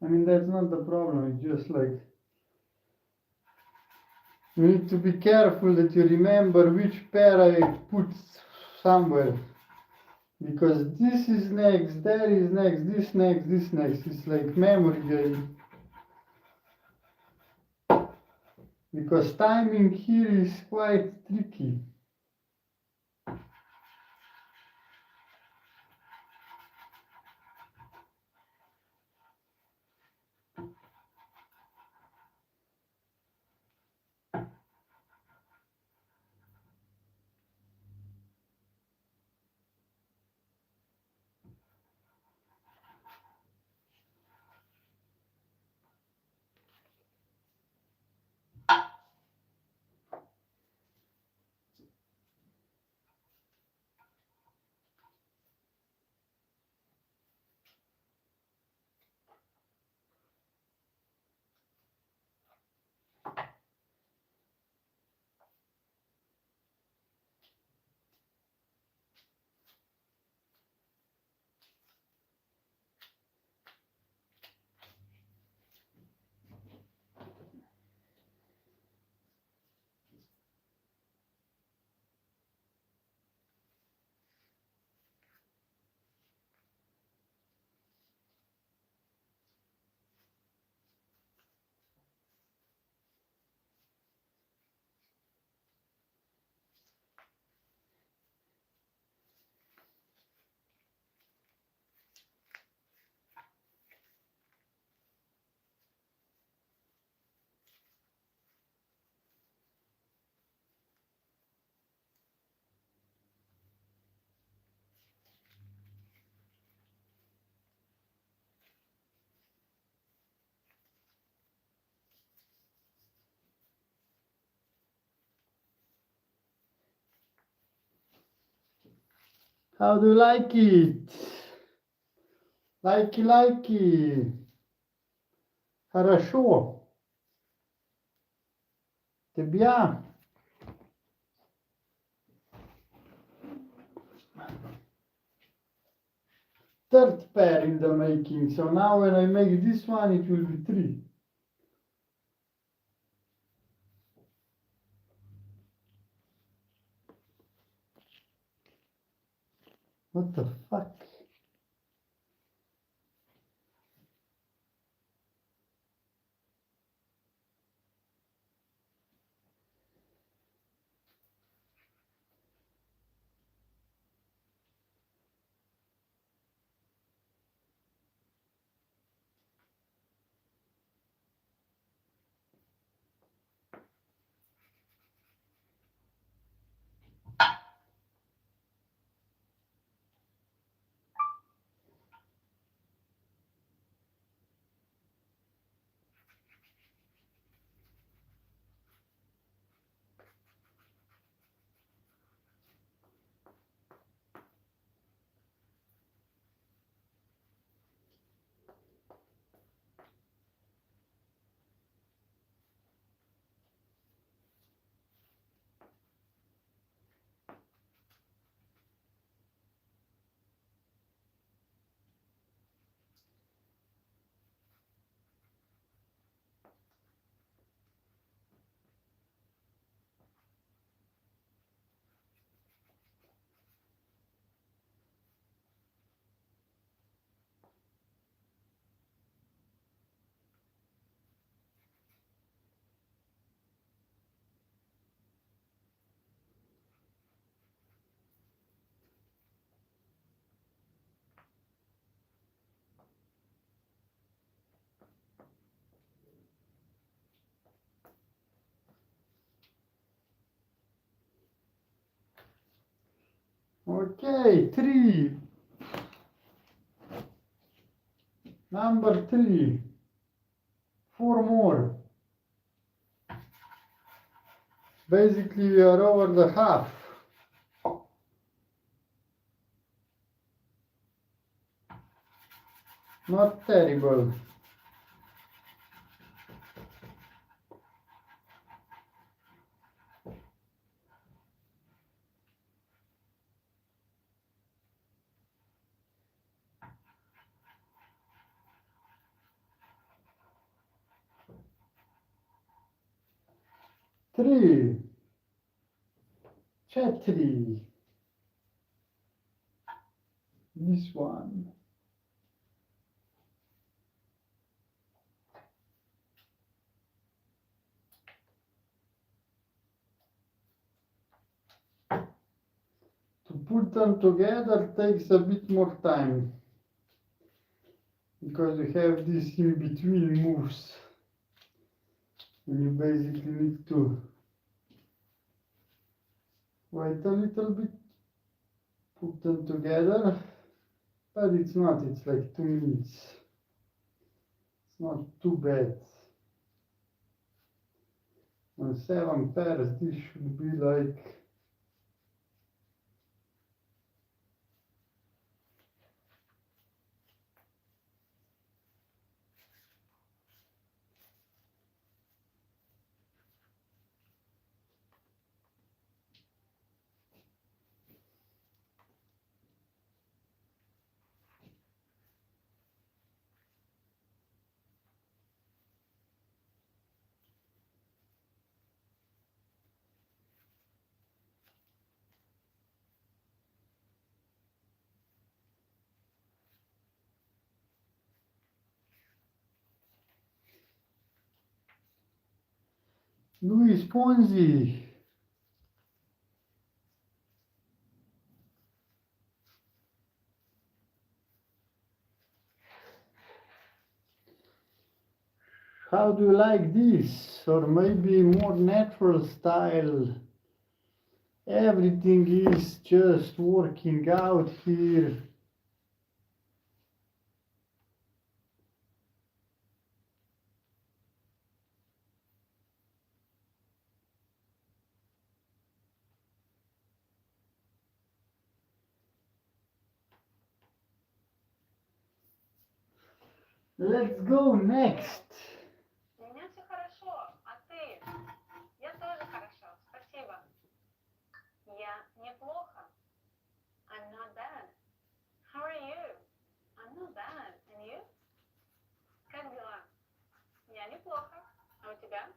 I mean, that's not the problem, it's just like you need to be careful that you remember which pair I put somewhere. Because this is next, there is next, this next, this next. It's like memory game. Because timing here is quite tricky. How do you like it? Likey, likey. Хорошо. Тебя. Third pair in the making. So now when I make this one, it will be 3. What the fuck? Okay, 3. Number 3. 4 more. Basically, we are over the half. Not terrible. Three. Chatri. This one. To put them together takes a bit more time because you have this in between moves and you basically need to wait a little bit, put them together, but it's not, it's like 2 minutes. It's not too bad. On 7 pairs, this should be like Luis Ponzi. How do you like this? Or maybe more natural style? Everything is just working out here. Let's go next. У меня все хорошо, а ты? Я тоже хорошо, спасибо. Я неплохо. I'm not bad. How are you? I'm not bad. And you? Как дела? Я неплохо. А у тебя?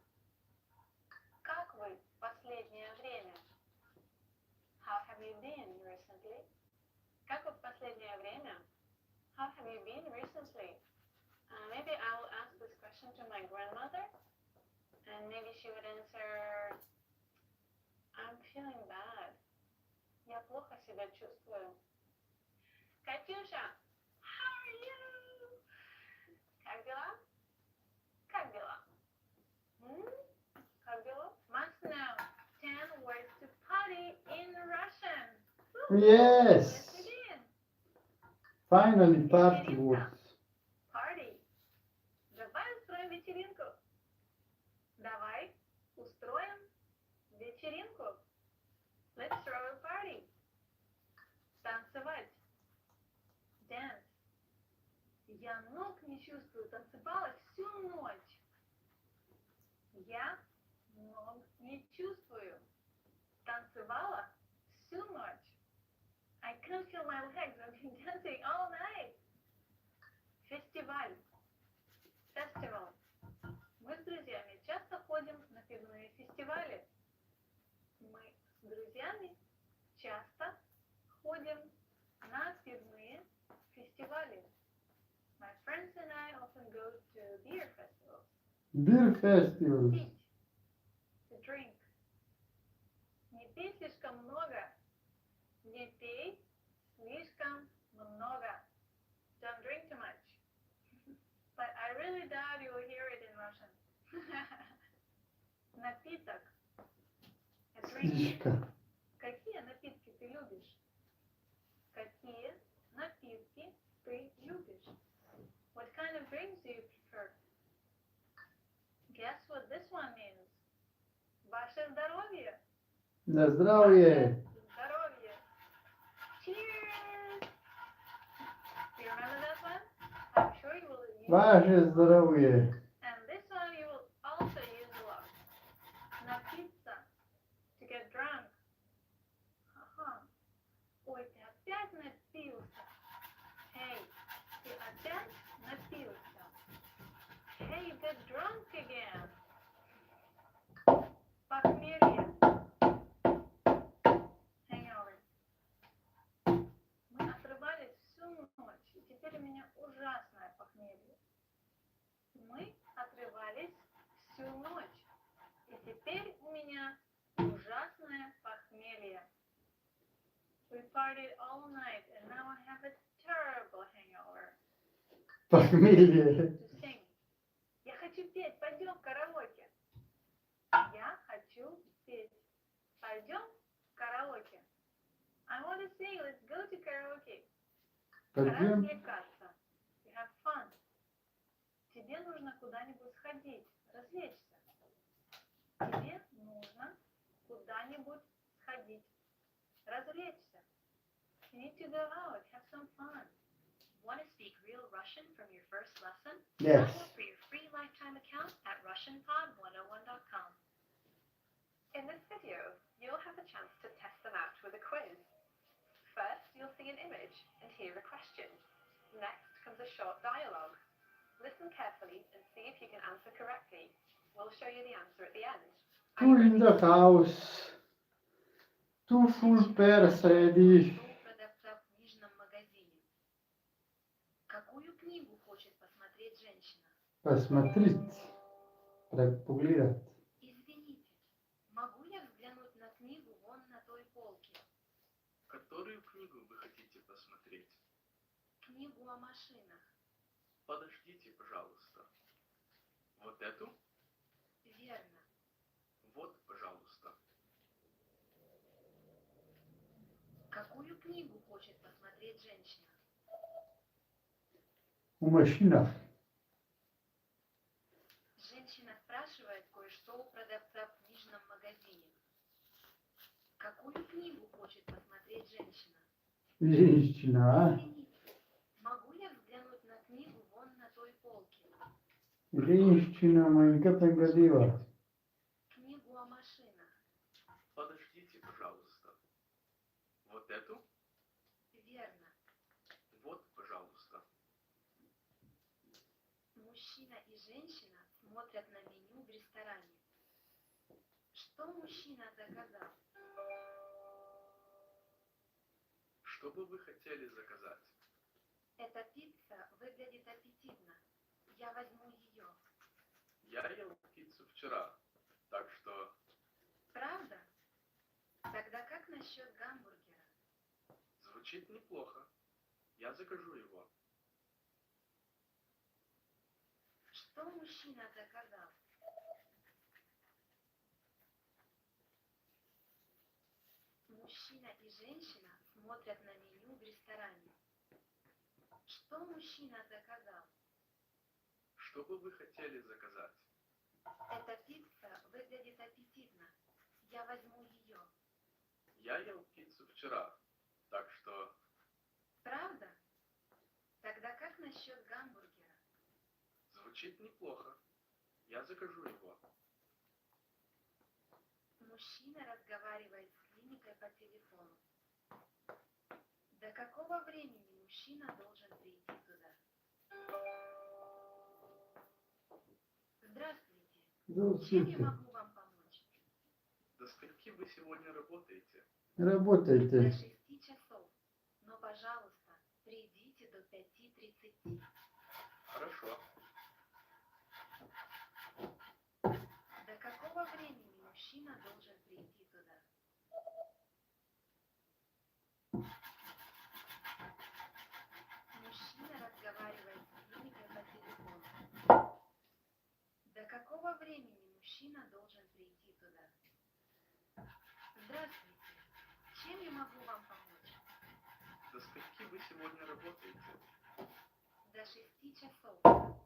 Как вы в последнее время? How have you been recently? Как вы в последнее время? How have you been recently? Maybe I will ask this question to my grandmother, and maybe she would answer, I'm feeling bad. Я плохо себя чувствую. Катюша, how are you? Как дела? Как дела? Как дела? Must know 10 words to party in Russian. Yes. Let's begin. Finally, party words. Party. Давай устроим вечеринку. Давай устроим вечеринку. Let's throw a party. Танцевать. Dance. Я ног не чувствую, танцевала всю ночь. Я ног не чувствую. Танцевала всю ночь. I couldn't feel my legs. I've been dancing all night. Фестиваль. Festival. Мы с друзьями часто ходим на пивные фестивали. Мы с друзьями часто ходим на пивные фестивали. My friends and I often go to beer festivals. Beer festivals. Пить. To drink. Не пей слишком много. Не пей слишком много. Don't drink too much. But I really doubt you will hear it in Russian. Напиток. A drink. Фишка. Какие напитки ты любишь? one means ваше здоровье. На здравие. Здоровье. Cheers. Do you remember that one? I'm sure you will use Ваше здоровье. And this one you will also use a lot. Напиться. To get drunk. Ага. Ой, ты опять напился. Hey, ты опять напился. Hey, you get drunk again. Похмелье. Hangover. Мы отрывались всю ночь, и теперь у меня ужасное похмелье. Мы отрывались всю ночь, и теперь у меня ужасное похмелье. We partied all night, and now I have a terrible hangover. Похмелье. To sing. Я хочу петь, пойдем в караоке. Я хочу петь. Пойдем в караоке. I want to sing, let's go to karaoke. Пойдем. Развлекаться. To have fun. Тебе нужно куда-нибудь сходить, развлечься. Тебе нужно куда-нибудь сходить, развлечься. You need to go out, have some fun. Want to speak real Russian from your first lesson? Yes. Sign up for your free lifetime account at RussianPod101.com. In this video, you'll have a chance to test them out with a quiz. First, you'll see an image and hear a question. Next comes a short dialogue. Listen carefully and see if you can answer correctly. We'll show you the answer at the end. Are Two you in ready? the house. Two full pairs ready. Что у продавца в книжном магазине? Какую книгу хочет посмотреть женщина? Посмотреть. Поглядать. Извините, могу я взглянуть на книгу вон на той полке? Которую книгу вы хотите посмотреть? Книгу о машинах. Подождите, пожалуйста. Вот эту? Верно. Вот, пожалуйста. Какую книгу хочет посмотреть женщина? У машинах. Женщина спрашивает кое-что у продавца в книжном магазине. Какую книгу хочет посмотреть женщина? Женщина. Извините, могу я взглянуть на книгу вон на той полке? Женщина маленькая годила. Книгу о машинах. Подождите, пожалуйста. Вот эту? Верно. Вот, пожалуйста. Мужчина и женщина смотрят на меню в ресторане. Что мужчина заказал? Что бы вы хотели заказать? Эта пицца выглядит аппетитно. Я возьму ее. Я ел пиццу вчера, так что... Правда? Тогда как насчет гамбургера? Звучит неплохо. Я закажу его. Что мужчина заказал? Мужчина и женщина смотрят на меню в ресторане. Что мужчина заказал? Что бы вы хотели заказать? Эта пицца выглядит аппетитно. Я возьму ее. Я ел пиццу вчера, так что... Правда? Тогда как насчет гамбургера? Звучит неплохо. Я закажу его. Мужчина разговаривает с клиникой по телефону. До какого времени мужчина должен прийти туда? Здравствуйте. Чем я Здравствуйте. могу вам помочь? До скольки вы сегодня работаете? До Работайте. 6 часов. Но, пожалуйста, придите до 5:30. Хорошо. До какого времени мужчина должен прийти туда? Мужчина разговаривает с клиникой по телефону. До какого времени мужчина должен прийти туда? Здравствуйте. Чем я могу вам помочь? До скольки вы сегодня работаете? До 6 часов.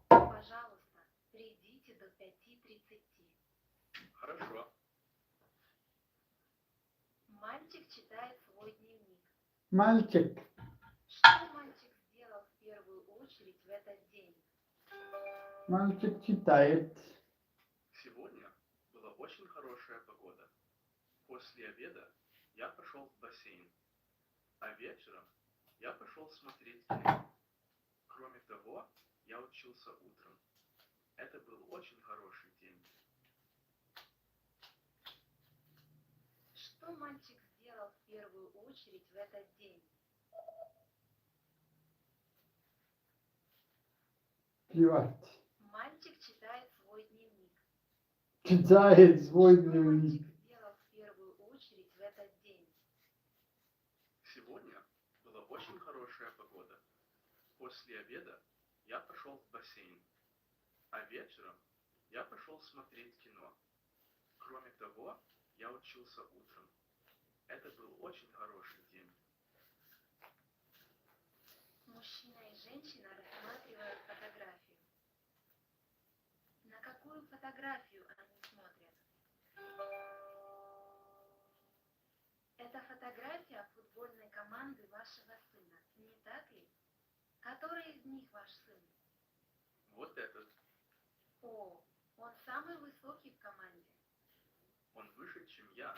Пожалуйста, придите до 5:30. Хорошо. Мальчик читает свой дневник. Мальчик. Что мальчик сделал в первую очередь в этот день? Мальчик читает. Сегодня была очень хорошая погода. После обеда я пошел в бассейн, а вечером я пошел смотреть кино. Кроме того, я учился утром. Это был очень хороший день. Что мальчик сделал в первую очередь в этот день? Плевать. Мальчик читает свой дневник. Читает свой Что дневник. мальчик сделал в первую очередь в этот день? Сегодня была очень хорошая погода. После обеда я пошел в бассейн, а вечером я пошел смотреть кино. Кроме того, я учился утром. Это был очень хороший день. Мужчина и женщина рассматривают фотографию. На какую фотографию они смотрят? Это фотография футбольной команды вашего сына, не так ли? Который из них ваш сын? Вот этот. О, он самый высокий в команде. Он выше, чем я.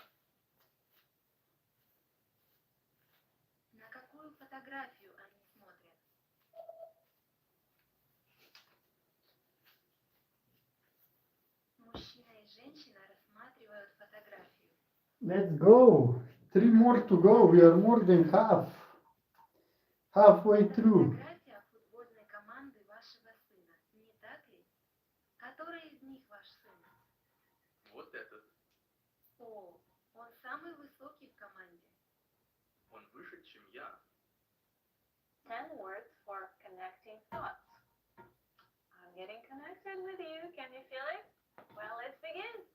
На какую фотографию они смотрят? Мужчина и женщина рассматривают фотографию. Let's go. 3 more to go. We are more than half. Halfway Это through. фотография футбольной команды вашего сына, не так ли? Который из них ваш сын? Вот этот. О, он самый высокий в команде. Он выше, чем я. 10 words for connecting thoughts. I'm getting connected with you. Can you feel it? Well, let's begin.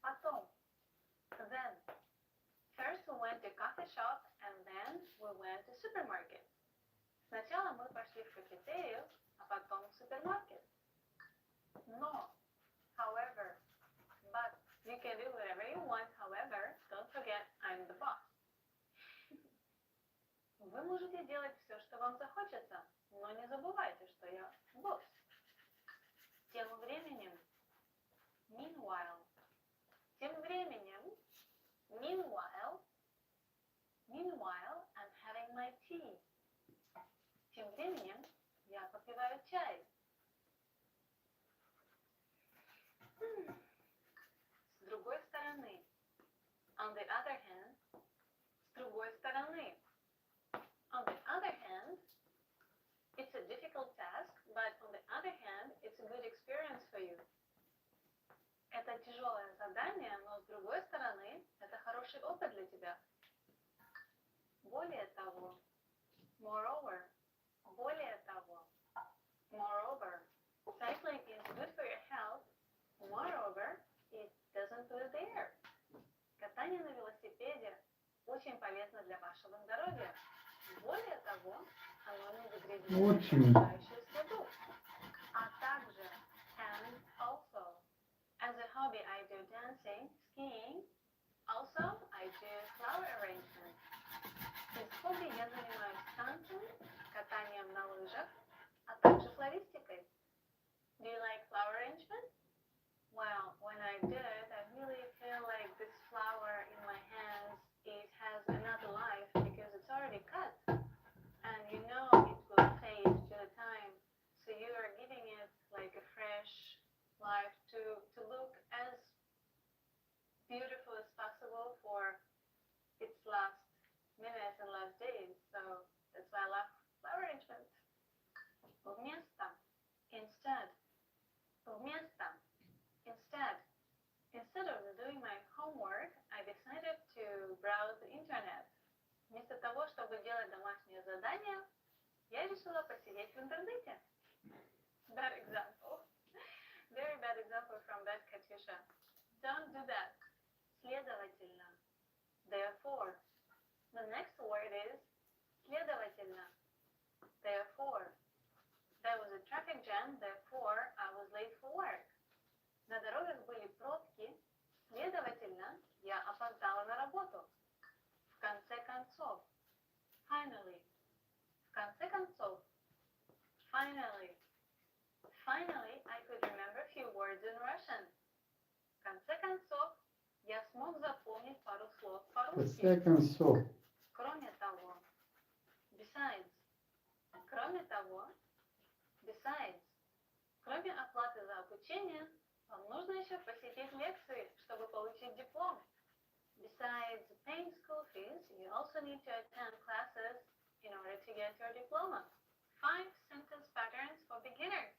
Потом. Then. First we went to coffee shop and then we went to supermarket. Сначала мы пошли в кафетерию, а потом в супермаркет. Но, however, but you can do whatever you want, however, don't forget I'm the boss. Вы можете делать все, что вам захочется, но не забывайте, что я босс. Тем временем, meanwhile, тем временем, meanwhile, I'm having my tea. Тем временем я попиваю чай. С другой стороны, on the other hand, с другой стороны. On the other hand, it's a difficult task, but on the other hand, it's a good experience for you. Это тяжелое задание, но с другой стороны, это хороший опыт для тебя. Более того, moreover, более того, moreover, cycling is good for your health, moreover, it doesn't pollute the air. Катание на велосипеде очень полезно для вашего здоровья. Более того, оно не деградирует окружающую среду. А также, and also, as a hobby I do dancing, skiing, also I do flower arrangement. Из хобби я занимаюсь танцем, катанием на лыжах, а также флористикой. Do you like flower arrangement? Well, when I do it, I really feel like this flower in my hands, it has another life because it's already cut. And you know it will fade to the time. So you are giving it like a fresh life to look as beautiful as possible for its last minutes and last days. So that's why I love flower arrangement. Вместо, instead, вместо, instead. Instead of doing my homework, I decided to browse the internet. Вместо того, чтобы делать домашнее задание, я решила посидеть в интернете. Bad example. Very bad example from Bad Katyusha. Don't do that. Следовательно. Therefore. The next word is следовательно. Therefore. There was a traffic jam, therefore I was late for work. На дорогах были пробки, концов, я смог запомнить пару слов В по-русски. конце концов. Кроме того, besides, кроме того, besides, кроме оплаты за обучение, вам нужно еще посетить лекции, чтобы получить диплом. Besides paying school fees, you also need to attend classes in order to get your diploma. 5 sentence patterns for beginners.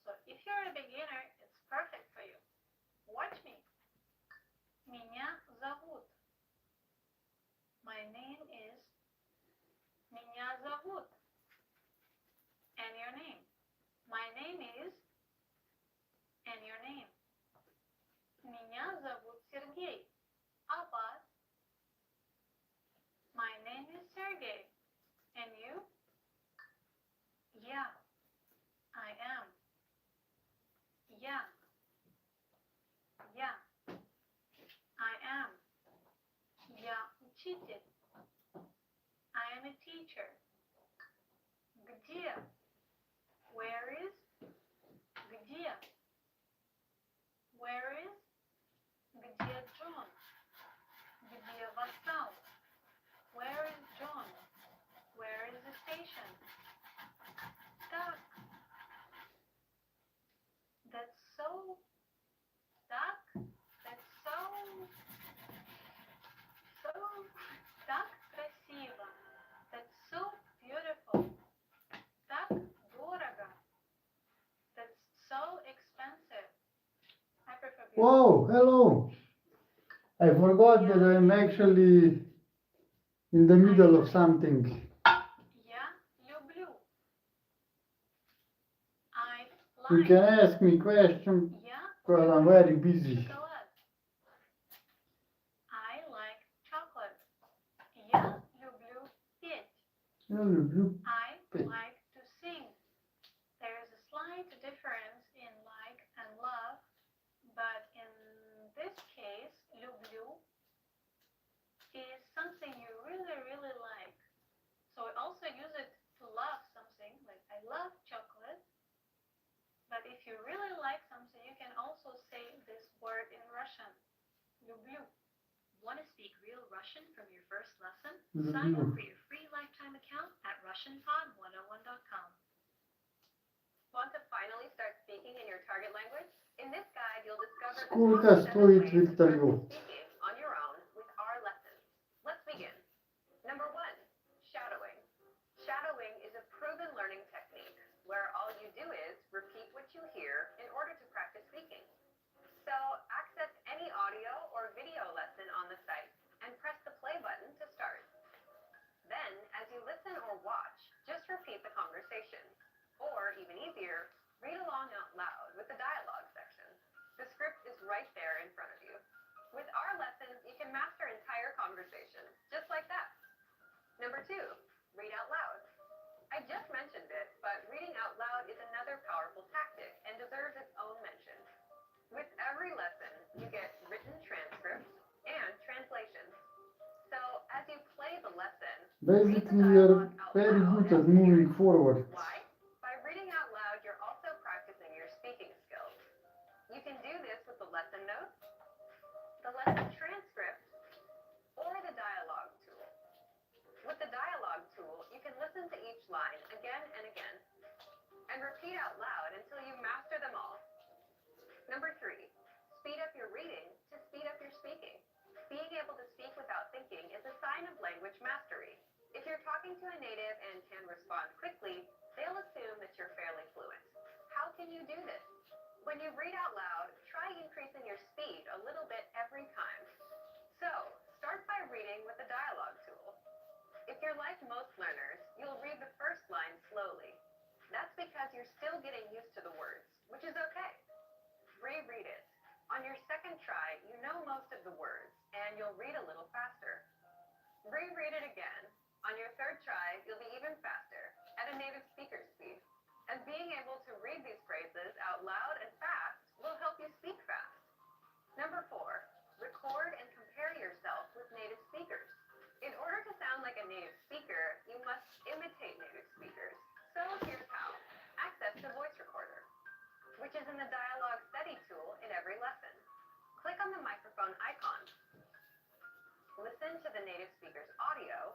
So if you're a beginner, it's perfect for you. Watch me. Меня зовут. My name is. Меня зовут. And your name. My name is. And your name. Меня зовут Сергей. А вас? My name is Sergey. And you? Я. I am. Я. Я. I am. Я учитель. I am a teacher. Где? Where is? Где? Where is? Где Джон? Где вокзал? Where is John? Where is the station? Так. That's so. Так. That's so. So. Так красиво. That's so beautiful. Так дорого. That's so expensive. I prefer beautiful. Whoa, hello. I forgot that I'm actually in the middle of something. Я люблю. I You like. can ask me questions Я because I'm люблю very busy. шоколад. I like chocolate. Я люблю петь. Я люблю I петь. like to sing. There is a slight difference in like and love, but in this case, люблю is something you really, really like. So we also use it to love something, like I love chocolate. But if you really like something, you can also say this word in Russian. Люблю. Want to speak real Russian from your first lesson? Sign up for your free lifetime account at RussianPod101.com. Want to finally start speaking in your target language? In this guide, you'll discover the Сколько top 7 стоит ways to practice вертолет? speaking on your own with our lessons. Let's begin. Number 1, shadowing. Shadowing is a proven learning technique where all you do is repeat what you hear in order to practice speaking. So access any audio or video lesson on the site and press the play button to start. Then, as you listen or watch, just repeat the conversation. Or, even easier, read along out loud with the dialogue section. The script is right there in front of you. With our lessons, you can master entire conversations, just like that. Number 2, read out loud. I just mentioned it, but reading out loud is another powerful tactic and deserves its own mention. With every lesson, you get written transcripts and translations. So, as you play the lesson, read the Basically, you're dialogue out very loud good at and hear moving it. forward. Why? By reading out loud, you're also practicing your speaking skills. You can do this with the lesson notes, the lesson transcript, or the dialogue tool. With the dialogue tool, you can listen to each line again and again, and repeat out loud until you master them all. Number 3, speed up your reading to speed up your speaking. Being able to speak without thinking is a sign of language mastery. If you're talking to a native and can respond quickly, they'll assume that you're fairly fluent. How can you do this? When you read out loud, try increasing your speed a little bit every time. So, start by reading with the dialogue tool. If you're like most learners, you'll read the first line slowly. That's because you're still getting used to the words, which is okay. Reread it. On your second try, you know most of the words, and you'll read a little faster. Reread it again. On your third try, you'll be even faster, at a native speaker speed. And being able to read these phrases out loud and fast will help you speak fast. Number 4, record and compare yourself with native speakers. In order to sound like a native speaker, you must imitate native speakers. So here's how. Access the voice recorder, which is in the dialogue study tool in every lesson. Click on on the microphone icon. Listen to the native speaker's audio,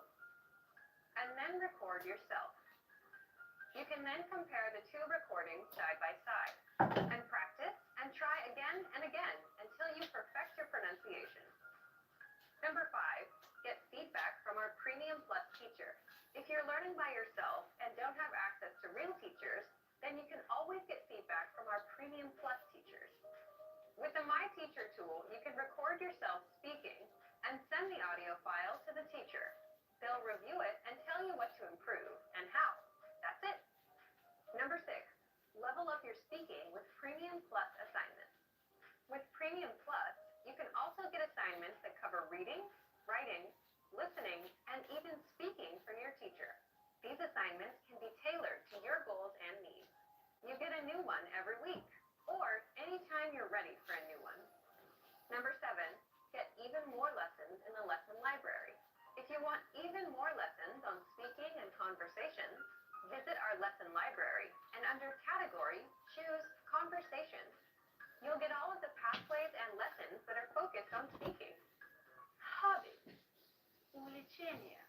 and then record yourself. You can then compare the two recordings side by side, and practice and try again and again until you perfect your pronunciation. Number 5, get feedback from our Premium Plus teacher. If you're learning by yourself and don't have access to real teachers, then you can always get feedback from our Premium Plus teachers. With the My Teacher tool, you can record yourself speaking and send the audio file to the teacher. They'll review it and tell you what to improve and how. That's it. Number 6, level up your speaking with Premium Plus assignments. With Premium Plus, you can also get assignments that cover reading, writing, listening, and even speaking from your teacher. These assignments can be tailored to your goals and needs. You get a new one every week, or anytime you're ready for a new one. Number 7, get even more lessons in the lesson library. If you want even more lessons on speaking and conversation, visit our lesson library and under category, choose conversation. You'll get all of the pathways and lessons that are focused on speaking. Hobby. Увлечение.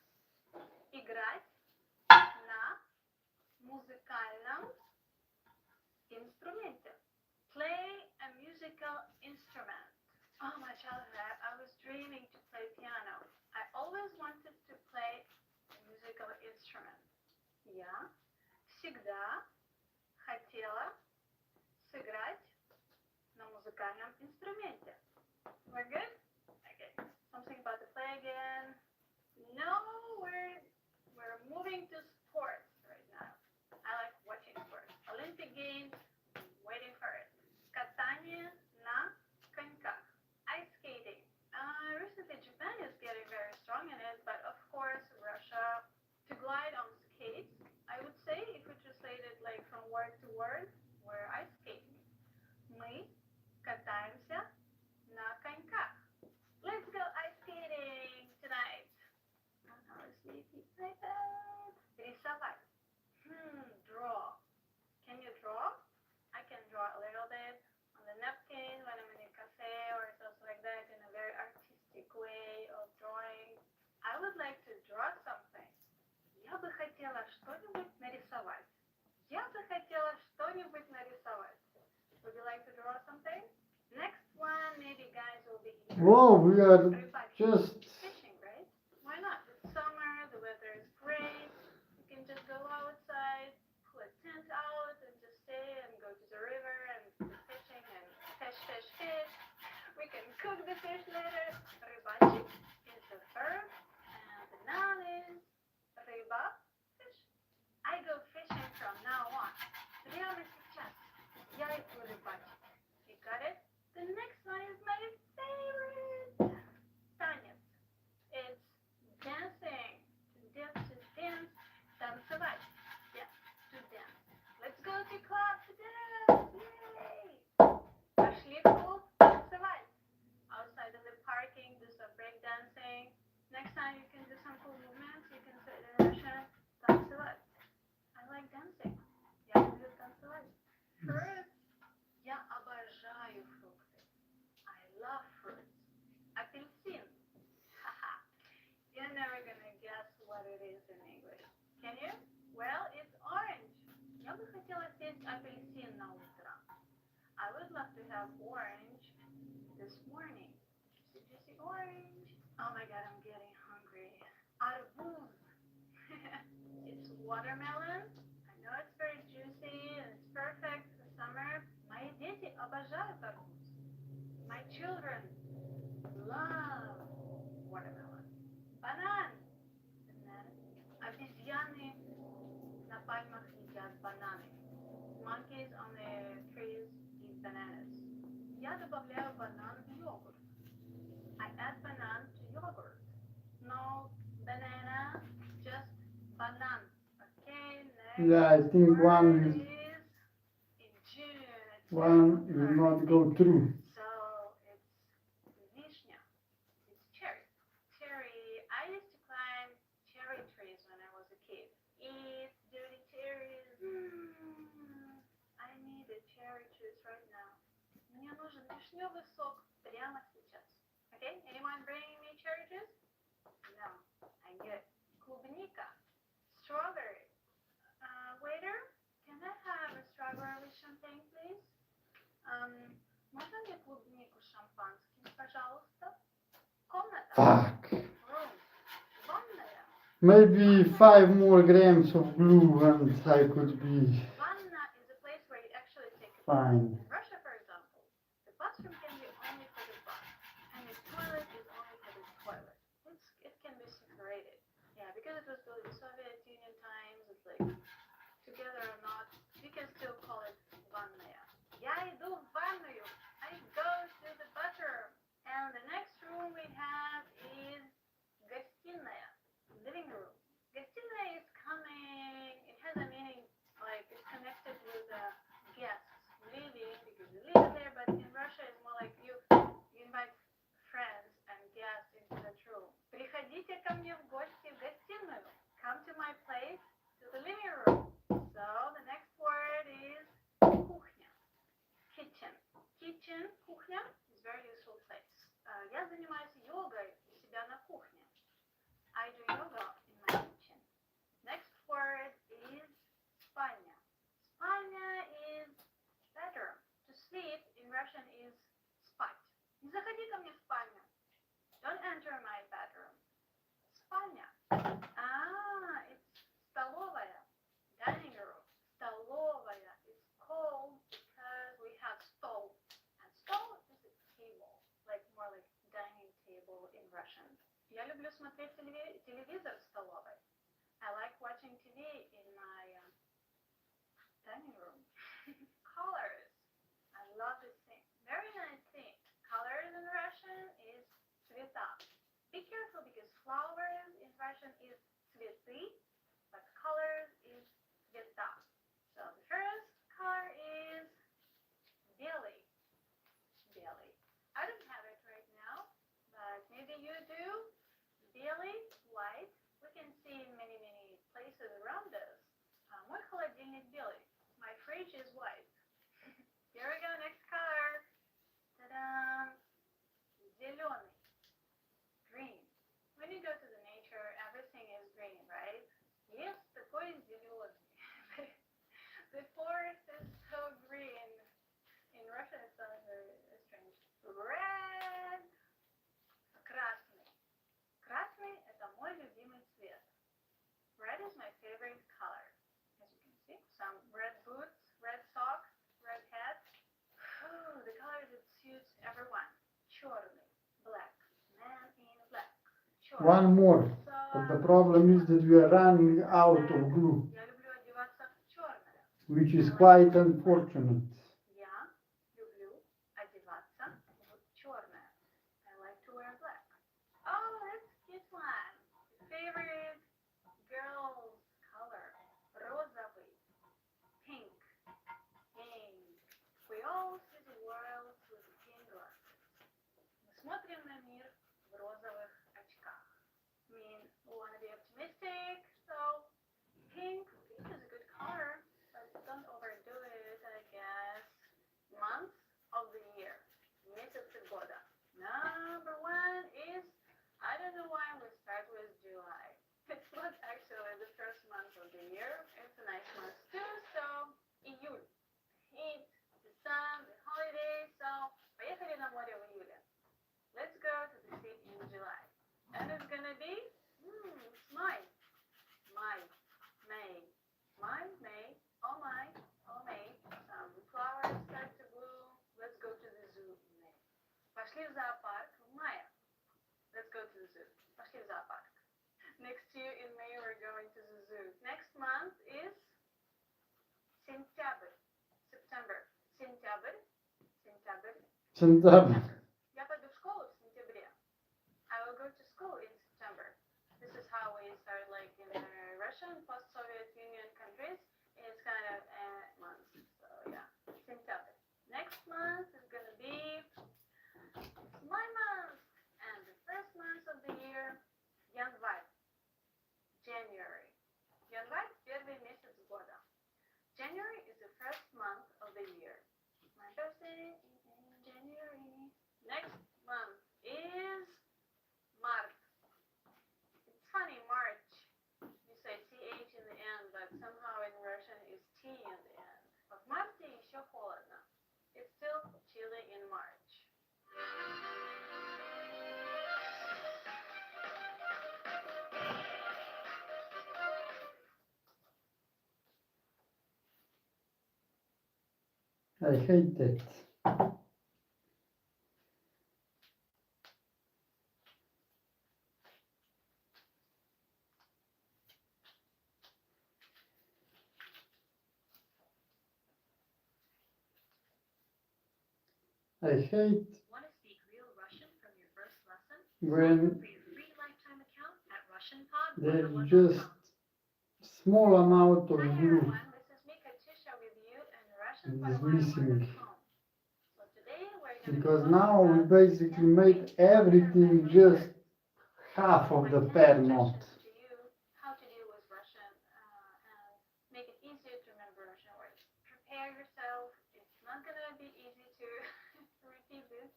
Играть на музыкальном инструменте. Play a musical instrument. All my childhood, I was dreaming to play piano. I always wanted to play a musical instrument. Я всегда хотела сыграть на музыкальном инструменте. We're good? Okay. Something about the play again. No, we're moving to sports right now. I like watching sports. Olympic Games, waiting for it. Катание на коньках. Ice skating. Recently Japan is getting very strong in it, but of course Russia. To glide on skates, I would say, if we translate it like from word to word, we're ice skating. Мы катаемся на коньках. Let's go ice skating tonight. Oh, no, sleepy. Рисовать. Draw. Can you draw? I can draw a little bit on the napkin when I'm in a cafe or something like that, in a very artistic way of drawing. I would like to draw something. Я бы хотела что-нибудь нарисовать. Я бы хотела что-нибудь нарисовать. Would you like to draw something? Next one, maybe guys will be eager. Whoa, we are just Fishing, right? Why not? It's summer, the weather is great. You can just go outside, pull a tent out, and just stay and go to the river and go fishing and fish. We can cook the fish later. Рыбачить is the verb, and the noun is рыба, fish. I go fishing from now on. Прямо сейчас. Я иду рыбачить. You got it? The next one is my favorite. Танец. It's dancing. To dance. Танцевать. Yes, to dance. Let's go to club to dance. Yay! Пошли в клуб танцевать. Outside in the parking, do some break dancing. Next time you can do some cool movements. You can say it in Russian. Танцевать. I like dancing. Я люблю танцевать. Fruits. Я обожаю фрукты. I love fruits. Апельсин. Haha. You're never gonna guess what it is in English. Can you? Well, it's orange. Я бы хотела съесть апельсин на утро. I would love to have orange this morning. Did you see orange? Oh my god, I'm getting hungry. Арбуз. It's watermelon. I know it's very juicy and it's perfect for summer. Мои дети обожают арбуз. My children love watermelon. Банан. Обезьяны на пальмах едят бананы. Monkeys on the trees eat bananas. Я добавляю банан в йогурт. I add banana to yogurt. No banana, just banan. Okay, next. yeah, I think one is in June. It's will not go through. So it's vishnya. It's cherry. Cherry. I used to climb cherry trees when I was a kid. Eat dirty cherries. I need a cherry juice right now. Мне нужен вишневый сок прямо сейчас. Okay, anyone bringing me cherry juice? No, I knew it. Клубника, strawberry. Waiter, can I have a strawberry with champagne, please? Можно мне клубнику с шампанским, пожалуйста? Комната. Fuck. Room. Ванная. Maybe 5 more grams of glue and I could be Vanna is a place where you actually take a bath. fine. In Russia, for example, the bathroom can be only for the bath, and the toilet is only for the toilet. It can be separated. Yeah, because it was built in Soviet Union times, it's like together or not, you can still call it ванная. Я иду в ванную. I go to the bathroom. And the next room we have is гостиная, living room. Гостиная is coming, it has a meaning, like it's connected with guests living, because you live there, but in Russia it's more like you invite friends and guests into that room. Приходите ко мне в гости в гостиную. Come to my place, to the living room. So the next word is кухня, kitchen. Kitchen, кухня is very useful place. Я занимаюсь йогой у себя на кухне. I do yoga in my kitchen. Next word is спальня. Спальня is bedroom. To sleep in Russian is спать. Не заходи ко мне в спальню. Don't enter my bedroom. Спальня. It's столовая. Dining room. Столовая is called because we have stол. And stol is a table. Like more like dining table in Russian. Я люблю смотреть телевизор в столовой. I like watching TV in my dining room. Colors. I love this thing. Very nice thing. Colors in Russian is цвета. Be careful because flowers in Russian is цветы, but colors is цвета. So the first color is белый. Белый. I don't have it right now, but maybe you do. Белый, white. We can see in many places around us. Мой холодильник белый. My fridge is white. Here we go, next color. Ta-da! Зеленый. Green. When you go to the nature, everything is green, right? Yes, такой зеленый. The forest is so green. In Russian it sounds very strange. Red. Красный. Красный – это мой любимый цвет. Red is my favorite color. As you can see, some red boots, red socks, red hat. The color that suits everyone. Черный, black, man in black. Черный. One more. But the problem is that we are running out of glue, Я люблю одеваться в черное. which is quite unfortunate. Я люблю одеваться в черное. I like to wear black. Oh, that's a cute one. Favorite girl's color. Розовый. Pink. Pink. We all see the world through the pink glasses. Мы смотрим на мир в розовых очках. I mean, we want to be optimistic, so pink is a good color, but don't overdo it, I guess. Months of the year. Месяцы года. Number one is, I don't know why we start with July. It's not actually the first month of the year. It's a nice month too, so июль. Heat, the sun, the holidays, so поехали на море в июле. Let's go to the sea in July. And it's gonna be, it's May. May. Oh May. Some flowers start to bloom. Let's go to the zoo in May. Пошли в зоопарк в мае. Let's go to the zoo. Пошли в зоопарк. Next year in May we're going to the zoo. Next month is September. Сентябрь. Я пойду в школу в сентябре. I will go to school in September. This is how we start like in Russian post-Soviet Union countries. It's kind of months. So yeah, September. Next month is gonna be my month. And the first month of the year, январь. January. Январь – первый месяц года. January is the first month of the year. My birthday is in January. I hate that. I hate Want to speak real Russian from your first lesson? Sign up when for your free lifetime account at RussianPod there's 101.com. just small amount of Hi glue everyone, this is me Katusha with you and Russian is missing. So today we're going to Because be now we talking basically about made everything just half of my the 10 pair knot. suggestions to you how to deal with Russian and make it easier to remember Russian words. Prepare yourself. It's not going to be easy to repeat these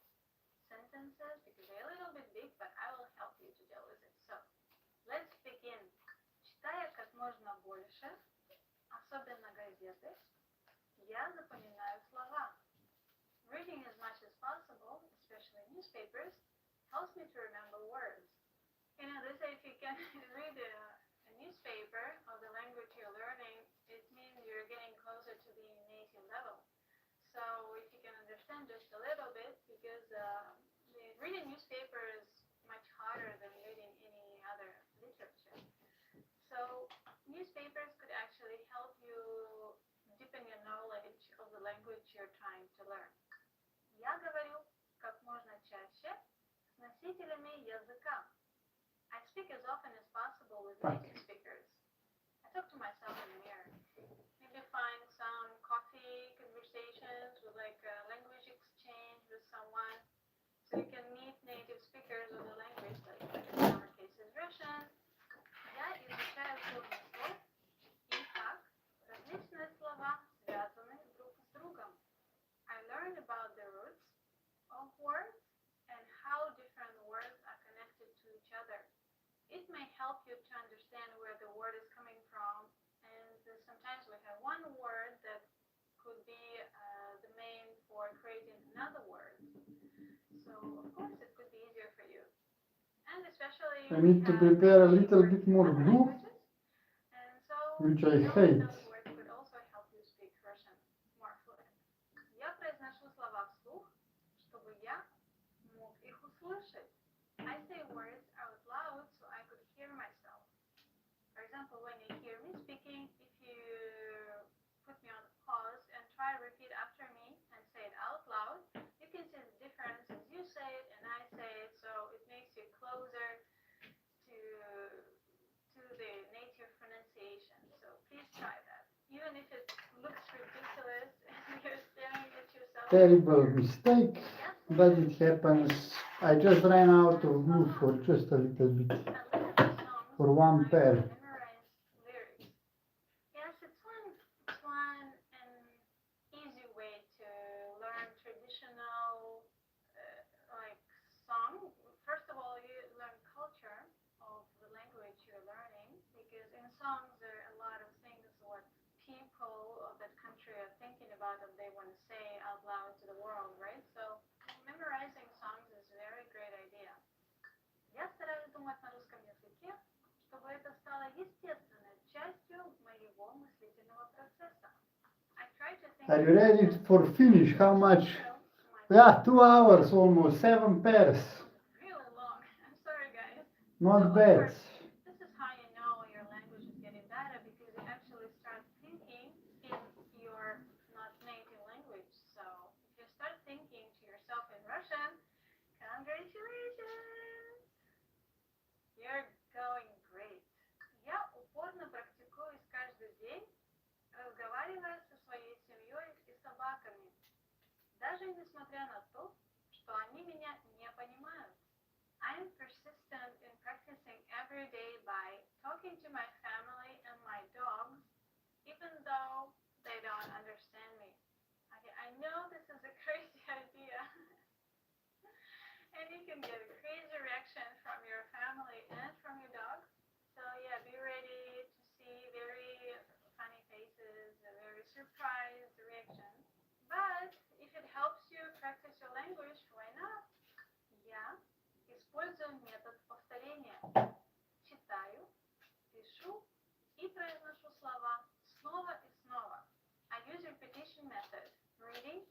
sentences because they're a little bit big, but I will help you to deal with it. So, let's begin. Читая как можно больше, особенно газеты, я запоминаю слова. Reading as much as possible, especially newspapers, helps me to remember words. You know, they say if you can read a newspaper of the language you're learning, it means you're getting closer to the native level. So if you can understand just a little bit, because reading newspaper is much harder than reading any other literature. So newspapers could actually help you deepen your knowledge of the language you're trying to learn. Я говорю как можно чаще с носителями языка. I speak as often as possible with native speakers. I talk to myself in the mirror. Maybe find some coffee conversations with like a language exchange with someone. So you can meet native speakers of the language, like in our case is Russian. Я изучаю словниство и как различные слова связаны друг с другом. I learned about the roots of words and how different words are connected to each other. It may help you to understand where the word is coming from, and sometimes we have one word that could be the main for creating another word. So of course it could be easier for you. And especially I need to prepare a little bit more glue, and so which I knowing hate. those words could also help you speak Russian more fluent. Я произношу слова вслух, чтобы я мог их услышать. I say words out loud so I could hear myself. For example, when you hear me speaking, if you put me on pause and try to repeat after me and say it out loud, you can see the difference as you say it and I say it, so it makes you closer to the native pronunciation. So please try that. Even if it looks ridiculous and you're staring at yourself. Terrible mistake, but it happens. I just ran out of glue for just a little bit, for one pair. Yes, it's one easy way to learn traditional like song. First of all, you learn culture of the language you're learning, because in songs there are a lot of things what people of that country are thinking about and they want to say out loud to the world, right? So memorizing songs is a very great idea. Я стараюсь думать на русском языке, чтобы это стало естественной частью моего мыслительного процесса. I try to think Are you ready for finish? How much? Yeah, 2 hours almost, 7 pairs. Really long. I'm sorry, guys. Not So, of bad. course, this is how you know your language is getting better, because you actually start thinking in your not native language. So if you start thinking to yourself in Russian, congratulations! You're going great. Я упорно практикуюсь каждый день, разговаривая со своей семьей и собаками, даже несмотря на то, что они меня не понимают. I'm persistent in practicing every day by talking to my family and my dogs, even though they don't understand me. Okay, I know this is a crazy idea, and you can get a crazy reaction from your family and from your dogs. So yeah, be ready to see very funny faces, very surprised reactions. But if it helps you practice your language, why not? Я использую метод повторения. Читаю, пишу и произношу слова снова и снова. I use repetition method, reading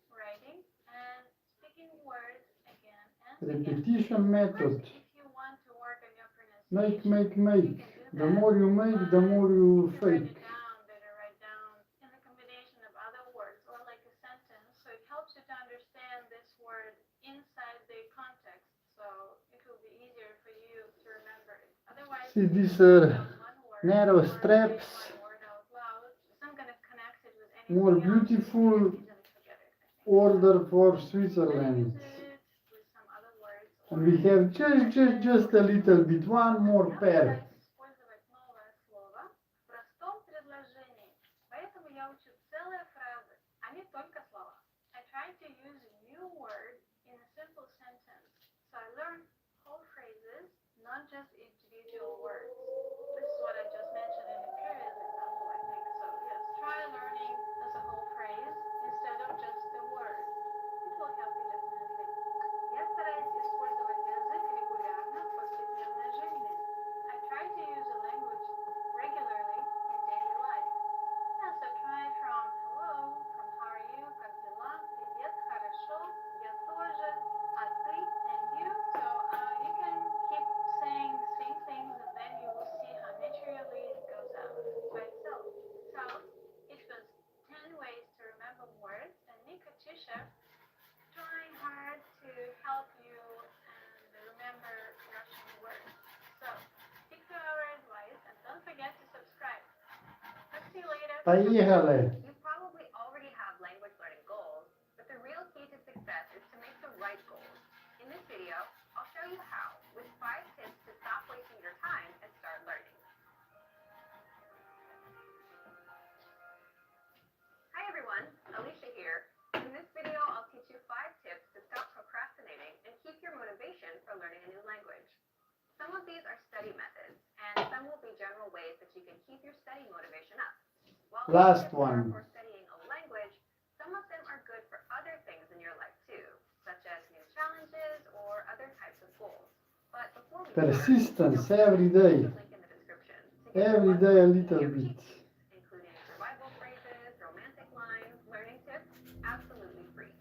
repetition Of method. course, if you want to work on your Make, pronunciation, make, you make. can do The that. more you make, the But more you if you write fake. it down, better write down in the combination of other words or like a sentence. So it helps you to understand this word inside the context. So it will be easier for you to remember it. Otherwise, See if you these write down one word narrow or say straps, one word out loud, it's not going to connect it with more anything else. and you beautiful can easily forget it, I think. order for So Switzerland. use it with some other words. And we have just a little bit, one more pair. Использовать новое слово в простом предложении. Поэтому я учу целые фразы, а не только слова. I try to use a new word in a simple sentence. So I learn whole phrases, not just individual words. This is what I just mentioned in the previous example, I think. So yes, try learning as a whole phrase instead of just the word. It will help you definitely. Я стараюсь использовать язык регулярно в повседневной жизни. I try to use the language regularly in daily life. Yeah, so try from hello, from how are you, как дела, привет, хорошо, я тоже, а ты, and you. So you can keep saying the same things and then you will see how naturally it goes out by itself. So it was 10 ways to remember words, and me, Katusha, trying hard to help you and remember Russian words. So stick to our advice and don't forget to subscribe. Talk to you later. Поехали! You probably already have language learning goals, but the real key to success is to make the right goals. In this video, I'll show you how, with 5 tips to stop wasting your time and start learning. Hi everyone, Alicia here. In this video, I'll teach you 5 tips to stop procrastinating and keep your motivation for learning a new language. Some of these are study methods, and some will be general ways that you can keep your study motivation up. While these Last tips are one. for studying a language, some of them are good for other things in your life too, such as new challenges or other types of goals. But before we Persistence start, every you'll day. find the link in the description to get Every one day a month little of bit. cheat sheets, including survival phrases, romantic lines, learning tips, absolutely free.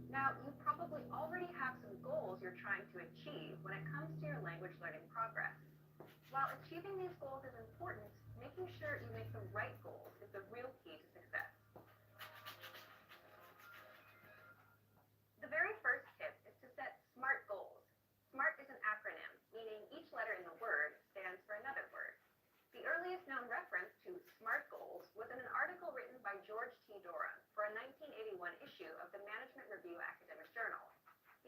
Now, you probably already have some goals you're trying to achieve when it comes to your language learning progress. While achieving these goals is important, making sure you make the right goals is the real key to success. The very first tip is to set SMART goals. SMART is an acronym, meaning each letter in the word stands for another word. The earliest known reference to SMART goals was in an article written by George T. Doran for a 1981 issue of the Management Review Academic Journal.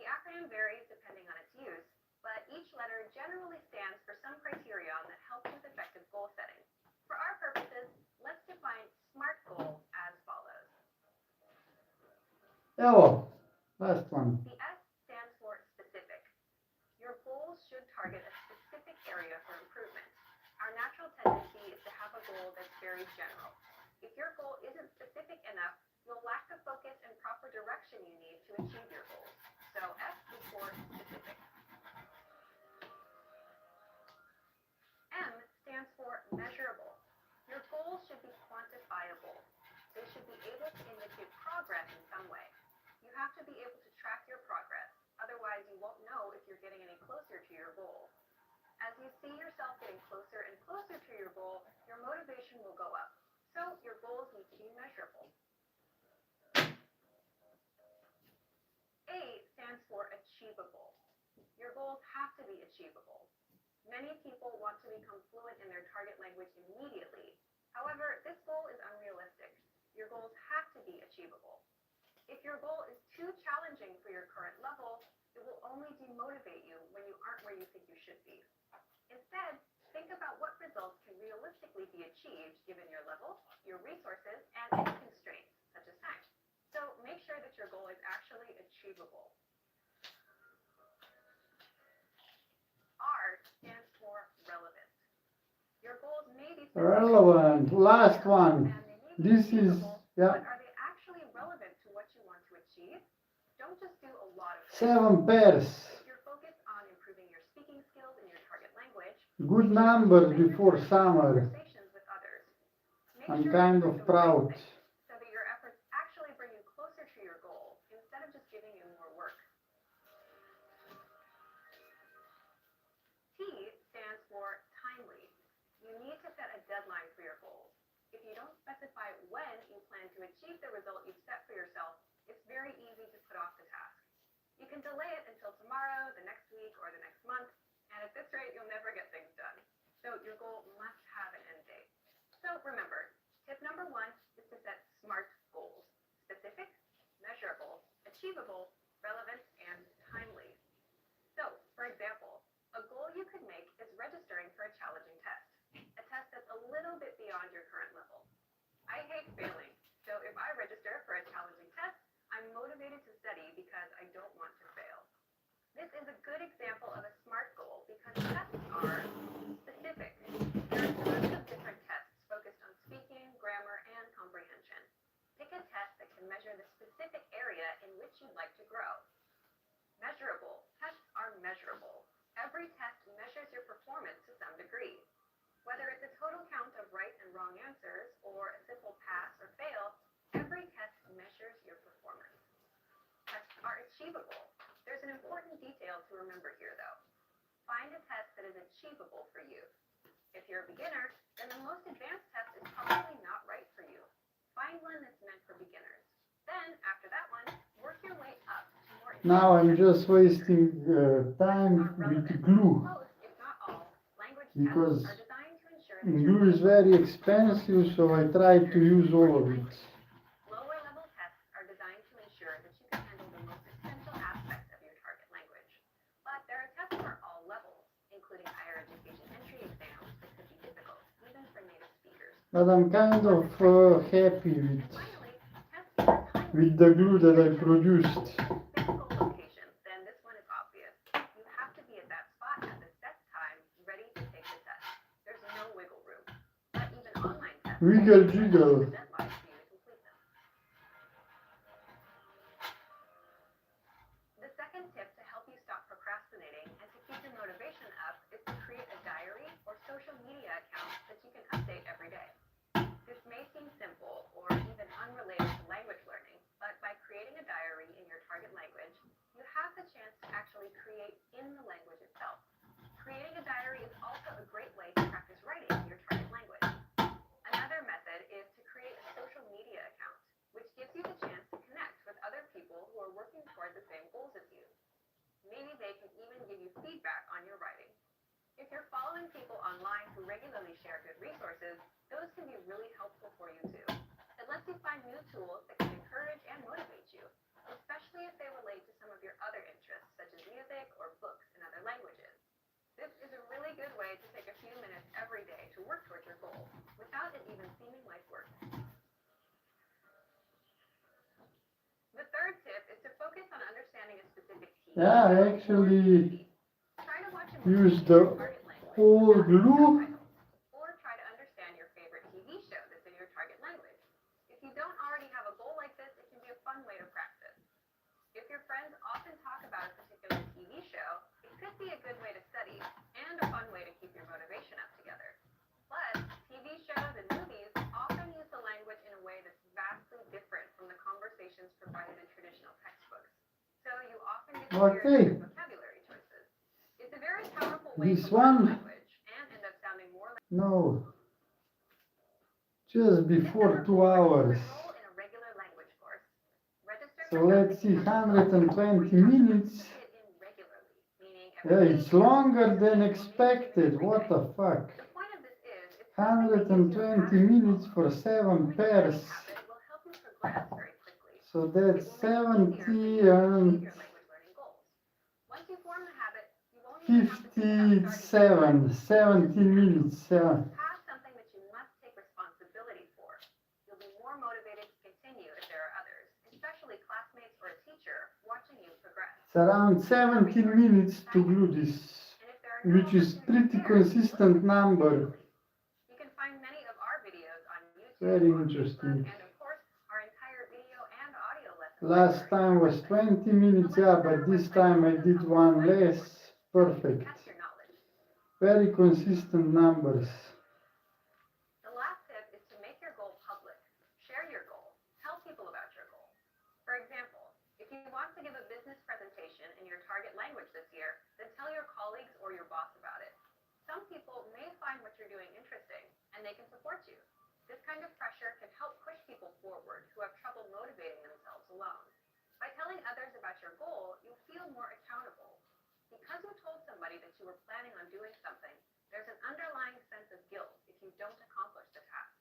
The acronym varies depending on its use, but each letter generally stands for some criterion that helps with effective goal setting. For our purposes, let's define SMART goals as follows. Evo, last one. The S stands for specific. Your goals should target a specific area for improvement. Our natural tendency is to have a goal that's very general. If your goal isn't specific enough, you'll lack the focus and proper direction you need to achieve your goals. So S is for specific. M stands for measurable. Your goals should be quantifiable. They should be able to indicate progress in some way. You have to be able to track your progress, otherwise you won't know if you're getting any closer to your goal. As you see yourself getting closer and closer to your goal, your motivation will go up. So your goals need to be measurable. A stands for achievable. Your goals have to be achievable. Many people want to become fluent in their target language immediately. However, this goal is unrealistic. Your goals have to be achievable. If your goal is too challenging for your current level, it will only demotivate you when you aren't where you think you should be. Instead, think about what results can realistically be achieved given your level, your resources, and any constraints, such as time. So make sure that your goal is actually achievable. R stands for relevant. Your goals may be Relevant. Last one. and they may be This is, achievable, yeah, but are they actually relevant to what you want to achieve? Don't just do a lot of 7 pairs. If you're focused on improving your speaking skills in your target language, Good numbers before summer. conversations with others. Make I'm sure kind you of do the right proud. thing so that your efforts actually bring you closer to your goal instead of just giving you more work. can delay it until tomorrow, the next week, or the next month, and at this rate, you'll never get things done. So your goal must have an end date. So remember, tip number 1 is to set SMART goals: specific, measurable, achievable, relevant, and timely. So, for example, a goal you could make is registering for a challenging test, a test that's a little bit beyond your current level. I hate failing, so if I register for a challenging test, I'm motivated to study because I don't want to fail. This is a good example of a SMART goal because tests are specific. There are tons of different tests focused on speaking, grammar, and comprehension. Pick a test that can measure the specific area in which you'd like to grow. Measurable. Tests are measurable. Every test measures your performance to some degree. Whether it's a total count of right and wrong answers or a simple pass or fail, every test measures your performance. Tests are achievable. There's an important detail to remember here, though. Find a test that is achievable for you. If you're a beginner, then the most advanced test is probably not right for you. Find one that's meant for beginners. Then, after that one, work your way up to more advanced Now I'm tests. just wasting time Are with relevant. glue Most, if not all, language because tests are designed to ensure that your glue is very expensive, so I try to use all of it. lower level tests are designed to ensure that you can handle the most essential aspects of your target language. But there are tests for all levels, including higher education entry exams that could be difficult, even for native speakers. But I'm kind of happy And finally, tests are timely. with the glue that I produced. Physical location, then this one is obvious. You have to be at that spot at the set time, ready to take the test. There's no wiggle room. But even online tests Wiggle have jiggle. a deadline for you to complete them. The second tip to help you stop procrastinating and to keep your motivation up is to create a diary or social media account that you can update every day. This may seem simple or even unrelated to language learning, but by creating a diary in your target language, you have the chance to actually create in the language itself. Creating a diary is also a great way to practice writing in your target language. Another method is to create a social media account, which gives you the chance to connect with other people who are working toward the same goals as you. Maybe they can even give you feedback on your writing. If you're following people online who regularly share good resources, those can be really helpful for you too. It lets you find new tools that can encourage and motivate you, especially if they relate to some of your other interests, such as music or books in other languages. This is a really good way to take a few minutes every day to work towards your goal, without it even seeming like work. The third tip is to focus on understanding a specific TV Yeah, I show or actually movie. Try to watch a movie use in the your target language whole without any glue. subtitles. Or try to understand your favorite TV show that's in your target language. If you don't already have a goal like this, it can be a fun way to practice. If your friends often talk about a particular TV show, it could be a good way to study and a fun way to keep your motivation up together. Plus, TV shows and movies often use the language in a way that's vastly different from the conversations provided in traditional textbooks. So you often get to hear Okay. different vocabulary choices. It's a very powerful way This to learn one? a language and end up sounding more like No, just before 2 hours. enroll in a regular language course. Register So for let's something see, you have a goal 120 or you have to minutes. participate in regularly, meaning Yeah, every it's week, longer every than week, or maybe even expected. every What day. the fuck? The point of this is, it's something that gives you a 120 pattern to minutes follow. for 7 Forming a pairs. learning habit will help you progress very quickly. So It that's will make it easier for 70 you to achieve and your language learning goals. Once you form the habit, you won't even have to think about starting 57, 17 minutes. have something that you must take responsibility for. You'll be more motivated to continue if there are others, especially classmates or a teacher, watching you progress. It's around 17 minutes to glue this, And if there are no which is opportunities pretty there, consistent look at it number. individually. You can find many of our videos on YouTube, Very on interesting. Facebook, and of course, our entire video and audio lesson Last library time on our was website. 20 minutes, The yeah, lessons on but our this website time I also did come with one language less. courses, so you can Perfect. test your knowledge. Very consistent numbers. The last tip is to make your goal public. Share your goal. Tell people about your goal. For example, if you want to give a business presentation in your target language this year, then tell your colleagues or your boss about it. Some people may find what you're doing interesting, and they can support you. This kind of pressure can help push people forward who have trouble motivating themselves alone. By telling others about your goal, you'll feel more somebody that you were planning on doing something, there's an underlying sense of guilt if you don't accomplish the task.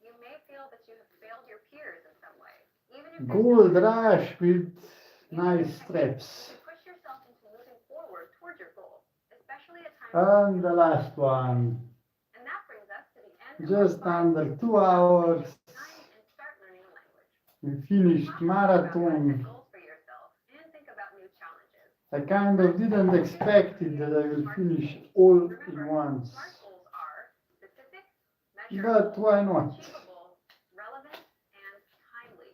You may feel that you have failed your peers in some way, even if you're Gold still rush with Using nice this technique, straps. you can push yourself into moving forward towards your goal, especially at times And the last one. And that brings us to the end Just of our under 2 hours. time and start learning a language. We finished Talk about how to set marathon. goals for yourself and think about new challenges. I kind of didn't expect it that I will finish all in once. SMART goals are specific, But measurable, why not? achievable, relevant, and timely.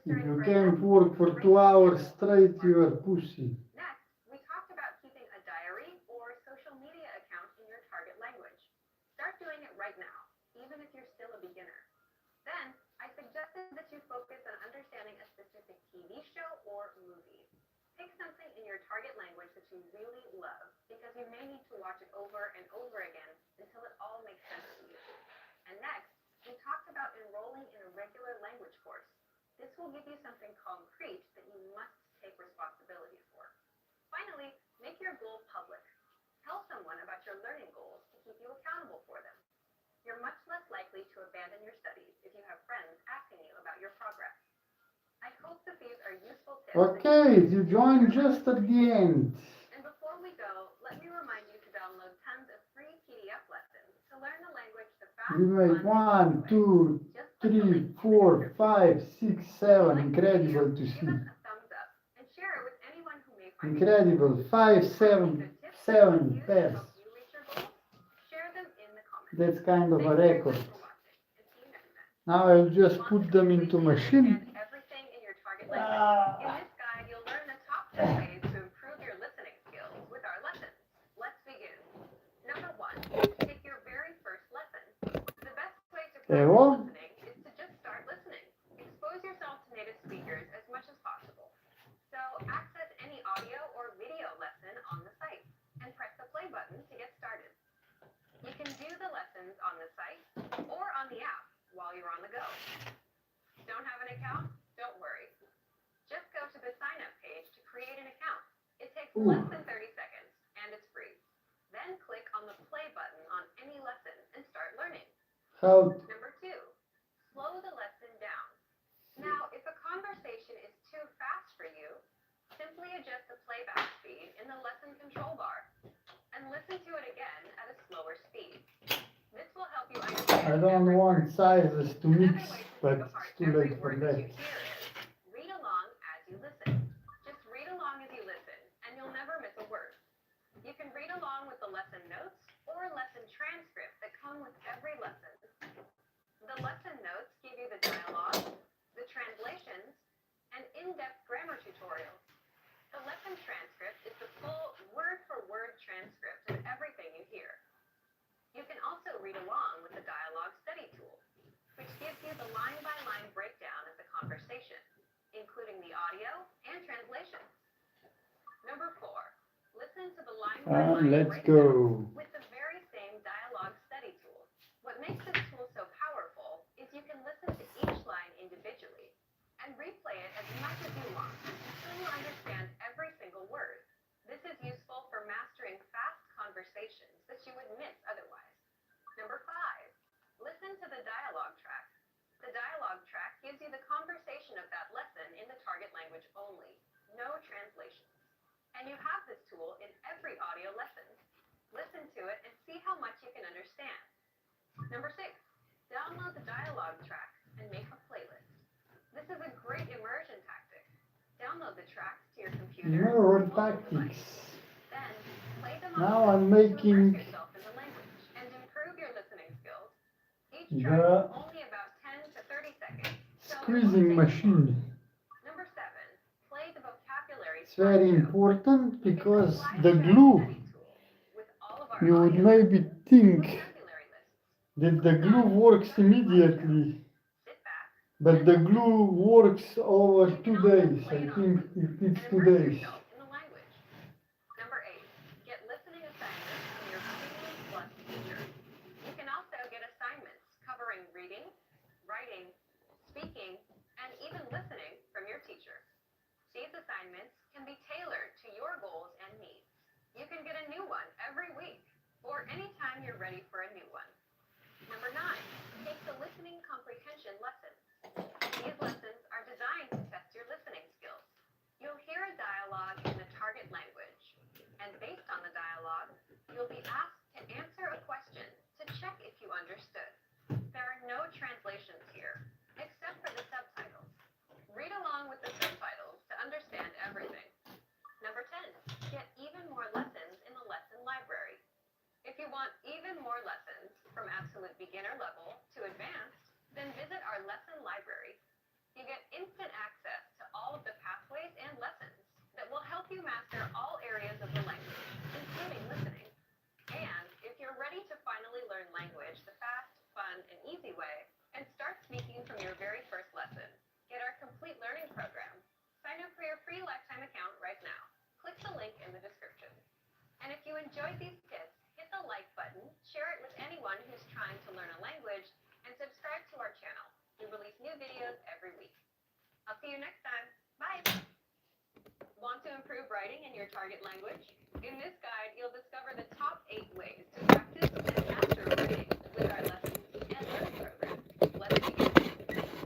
If you Registering can't great work for 2 hours straight, you are pussy. Next, we talked about keeping a diary or social media account in your target language. Start doing it right now, even if you're still a beginner. Then, I suggested that you focus on understanding a specific TV show or movie. Pick something in your target language that you really love, because you may need to watch it over and over again until it all makes sense to you. And next, we talked about enrolling in a regular language course. This will give you something concrete that you must take responsibility for. Finally, make your goal public. Tell someone about your learning goals to keep you accountable for them. You're much less likely to abandon your studies if you have friends asking you about your progress. I hope that these are useful tips. Okay, you joined just at the end. And before we go, let me remind you to download tons of free PDF lessons to learn the language the fast, We made fun, and 1, 2, Just click the 3, link in the 4, description. 5, 6, 7. Like the video, Incredible to give see. us a thumbs up and share it with anyone who may find it Incredible. 5, 7, 7 pairs. help you reach your goals. Share them in the comments. That's kind of a Thanks very record. much for watching, and see you next time. Now I'll just Want put to them into completely machine. understand everything in your target language? In this guide, you'll learn the top 10 ways to improve your listening skills with our lessons. Let's begin. Number 1, take your very first lesson. The best way to practice Evo. listening is to just start listening. Expose yourself to native speakers as much as possible. So access any audio or video lesson on the site and press the play button to get started. You can do the lessons on the site or on the app while you're on the go. Don't have an account? Don't worry. Just go to the sign up page to create an account. It takes less than 30 seconds and it's free. Then click on the play button on any lesson and start learning. How? Number 2, slow the lesson down. Now, if a conversation is too fast for you, simply adjust the playback speed in the lesson control bar and listen to it again at a slower speed. This will help you understand. I don't every want word. sizes to Another mix, way to but take apart it's too every late for word that that. you hear is read along as you listen. Just read along as you listen, and you'll never miss a word. You can read along with the lesson notes or lesson transcript that come with every lesson. The lesson notes give you the dialogue, the translations, and in-depth grammar tutorials. The lesson transcript is the full word-for-word transcript of everything you hear. You can also read along with the dialogue study tool, which gives you the line-by-line breakdown of the conversation, including the audio and translations. Number 4, listen to the line-by-line Let's breakdown go. with the very same dialogue study tool. What makes this tool so powerful is you can listen to each line individually and replay it as much as you want until you understand every single word. This is useful for mastering fast conversations that you would miss otherwise. Number 5, listen to the dialogue track. The dialogue track gives you the conversation of that lesson in the target language only, no translations. And you have this tool in every audio lesson. Listen to it and see how much you can understand. Number 6, download the dialogue track and make a playlist. This is a great immersion tactic. Download the tracks to your computer or More mobile device. tactics. Then play them Now on I'm to immerse making yourself in the language and improve your listening skills. Each the track is only about 10 to 30 seconds. So it won't squeezing take you long. machine. Number 7, play the vocabulary It's very slideshow. important You can because slide the show glue, study tool with all of our you would audio maybe and think vocabulary lists. that the glue works immediately, Sit back. but the glue works over You 2 can also days. play I it on think loop it and takes 2 immerse days. yourself in the language. Number 8, get listening assignments from your Premium Plus teacher. You can also get assignments covering reading, writing, speaking, and even listening from your teacher. These assignments can be tailored to your goals and needs. You can get a new one every week, or anytime you're ready for a new one. Number 9, take the listening comprehension lessons. These lessons are designed to test your listening skills. You'll hear a dialogue in the target language, and based on the dialogue, you'll be asked to answer a question to check if you understood. There are no translations here, except for the subtitles. Read along with the subtitles to understand everything. Number 10, get even more lessons in the lesson library. If you want even more lessons from absolute beginner level to advanced, then visit our lesson library. You get instant access to all of the pathways and lessons that will help you master all areas of the language, including listening. And if you're ready to finally learn language the fast, fun, and easy way, and start speaking from your very first lesson, get our complete learning program. Sign up for your free lifetime account right now. Click the link in the description. And if you enjoyed these tips, hit the like button, share it with anyone who's trying to learn a language, and subscribe to our channel. We release new videos every week. I'll see you next time. Bye! Want to improve writing in your target language? In this guide, you'll discover the top 8 ways to practice and master writing with our lessons and learning program. Let's begin.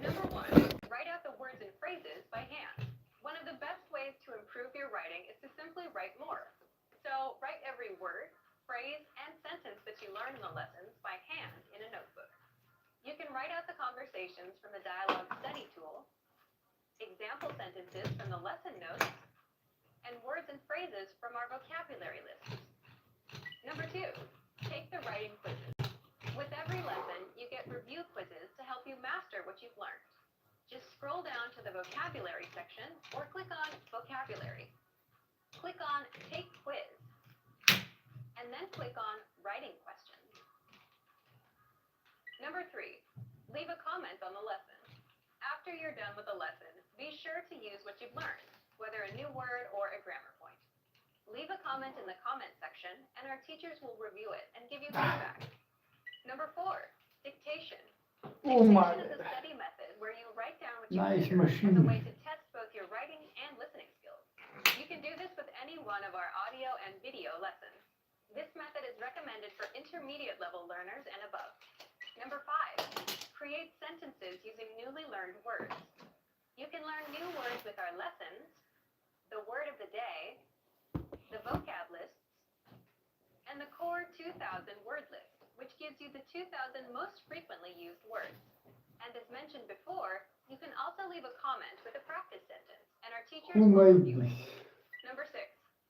Number 1, write out the words and phrases by hand. One of the best ways to improve your writing is to simply write more. So write every word, phrase, and sentence that you learn in the lessons by hand in a notebook. You can write out the conversations from the dialogue study tool, example sentences from the lesson notes, and words and phrases from our vocabulary list. Number 2, take the writing quizzes. With every lesson, you get review quizzes to help you master what you've learned. Just scroll down to the vocabulary section or click on vocabulary. Click on take quiz, and then click on writing questions. Number 3, leave a comment on the lesson. After you're done with the lesson, be sure to use what you've learned, whether a new word or a grammar point. Leave a comment in the comment section, and our teachers will review it and give you feedback. Number 4, dictation. Oh my, Dictation is a study method where you write down what you nice hear as a way machine. to test both your writing and listening skills. You can do this with any one of our audio and video lessons. This method is recommended for intermediate level learners and above. Number 5, create sentences using newly learned words. You can learn new words with our lessons, the word of the day, the vocab lists, and the core 2000 word list, which gives you the 2000 most frequently used words. And as mentioned before, you can also leave a comment with a practice sentence, and our teachers Who will made review it. this? Number 6,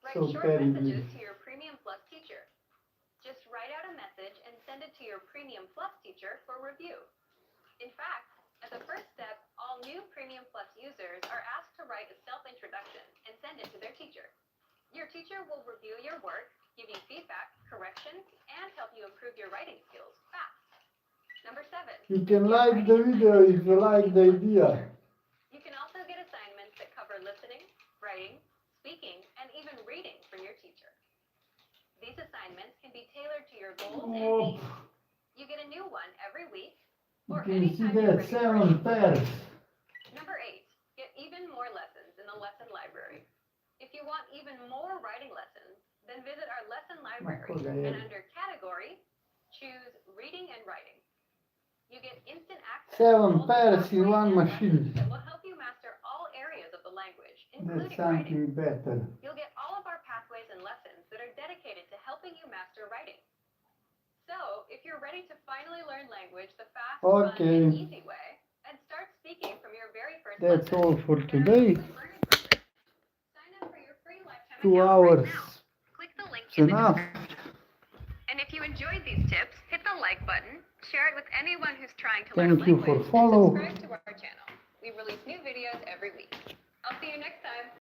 write So short terribly. messages to your Premium Plus teacher. Just write out a message and send it to your Premium Plus teacher for review. In fact, as a first step, all new Premium Plus users are asked to write a self-introduction and send it to their teacher. Your teacher will review your work, give you feedback, corrections, and help you improve your writing skills fast. Number 7, You can get like the writing video assignments if you from like Premium the Plus idea. teacher. You can also get assignments that cover listening, writing, speaking, and even reading from your teacher. These assignments can be tailored to your goals and Oh, needs. You get a new one every week you or can see anytime you're that ready for a 7 new one. pairs. Number 8, get even more lessons in the lesson library. If you want even more writing lessons, then visit our lesson library and under category, choose reading and writing. You get instant access to 7 all the pairs in pathways one and machine. lessons that will help you master all areas of the language, That's including writing. something better. You'll get all of our pathways and lessons that are dedicated to helping you master writing. So, if you're ready to finally learn language the fast, fun, Okay. and easy way, and start speaking from your very first That's lesson, all for then our today. complete learning program. Sign up for your free lifetime 2 account hours. right now. Click the link It's in the enough. description. And if you enjoyed these tips, hit the like button, share it with anyone who's trying to learn Thank you for language, and follow. subscribe to our channel. We release new videos every week. I'll see you next time.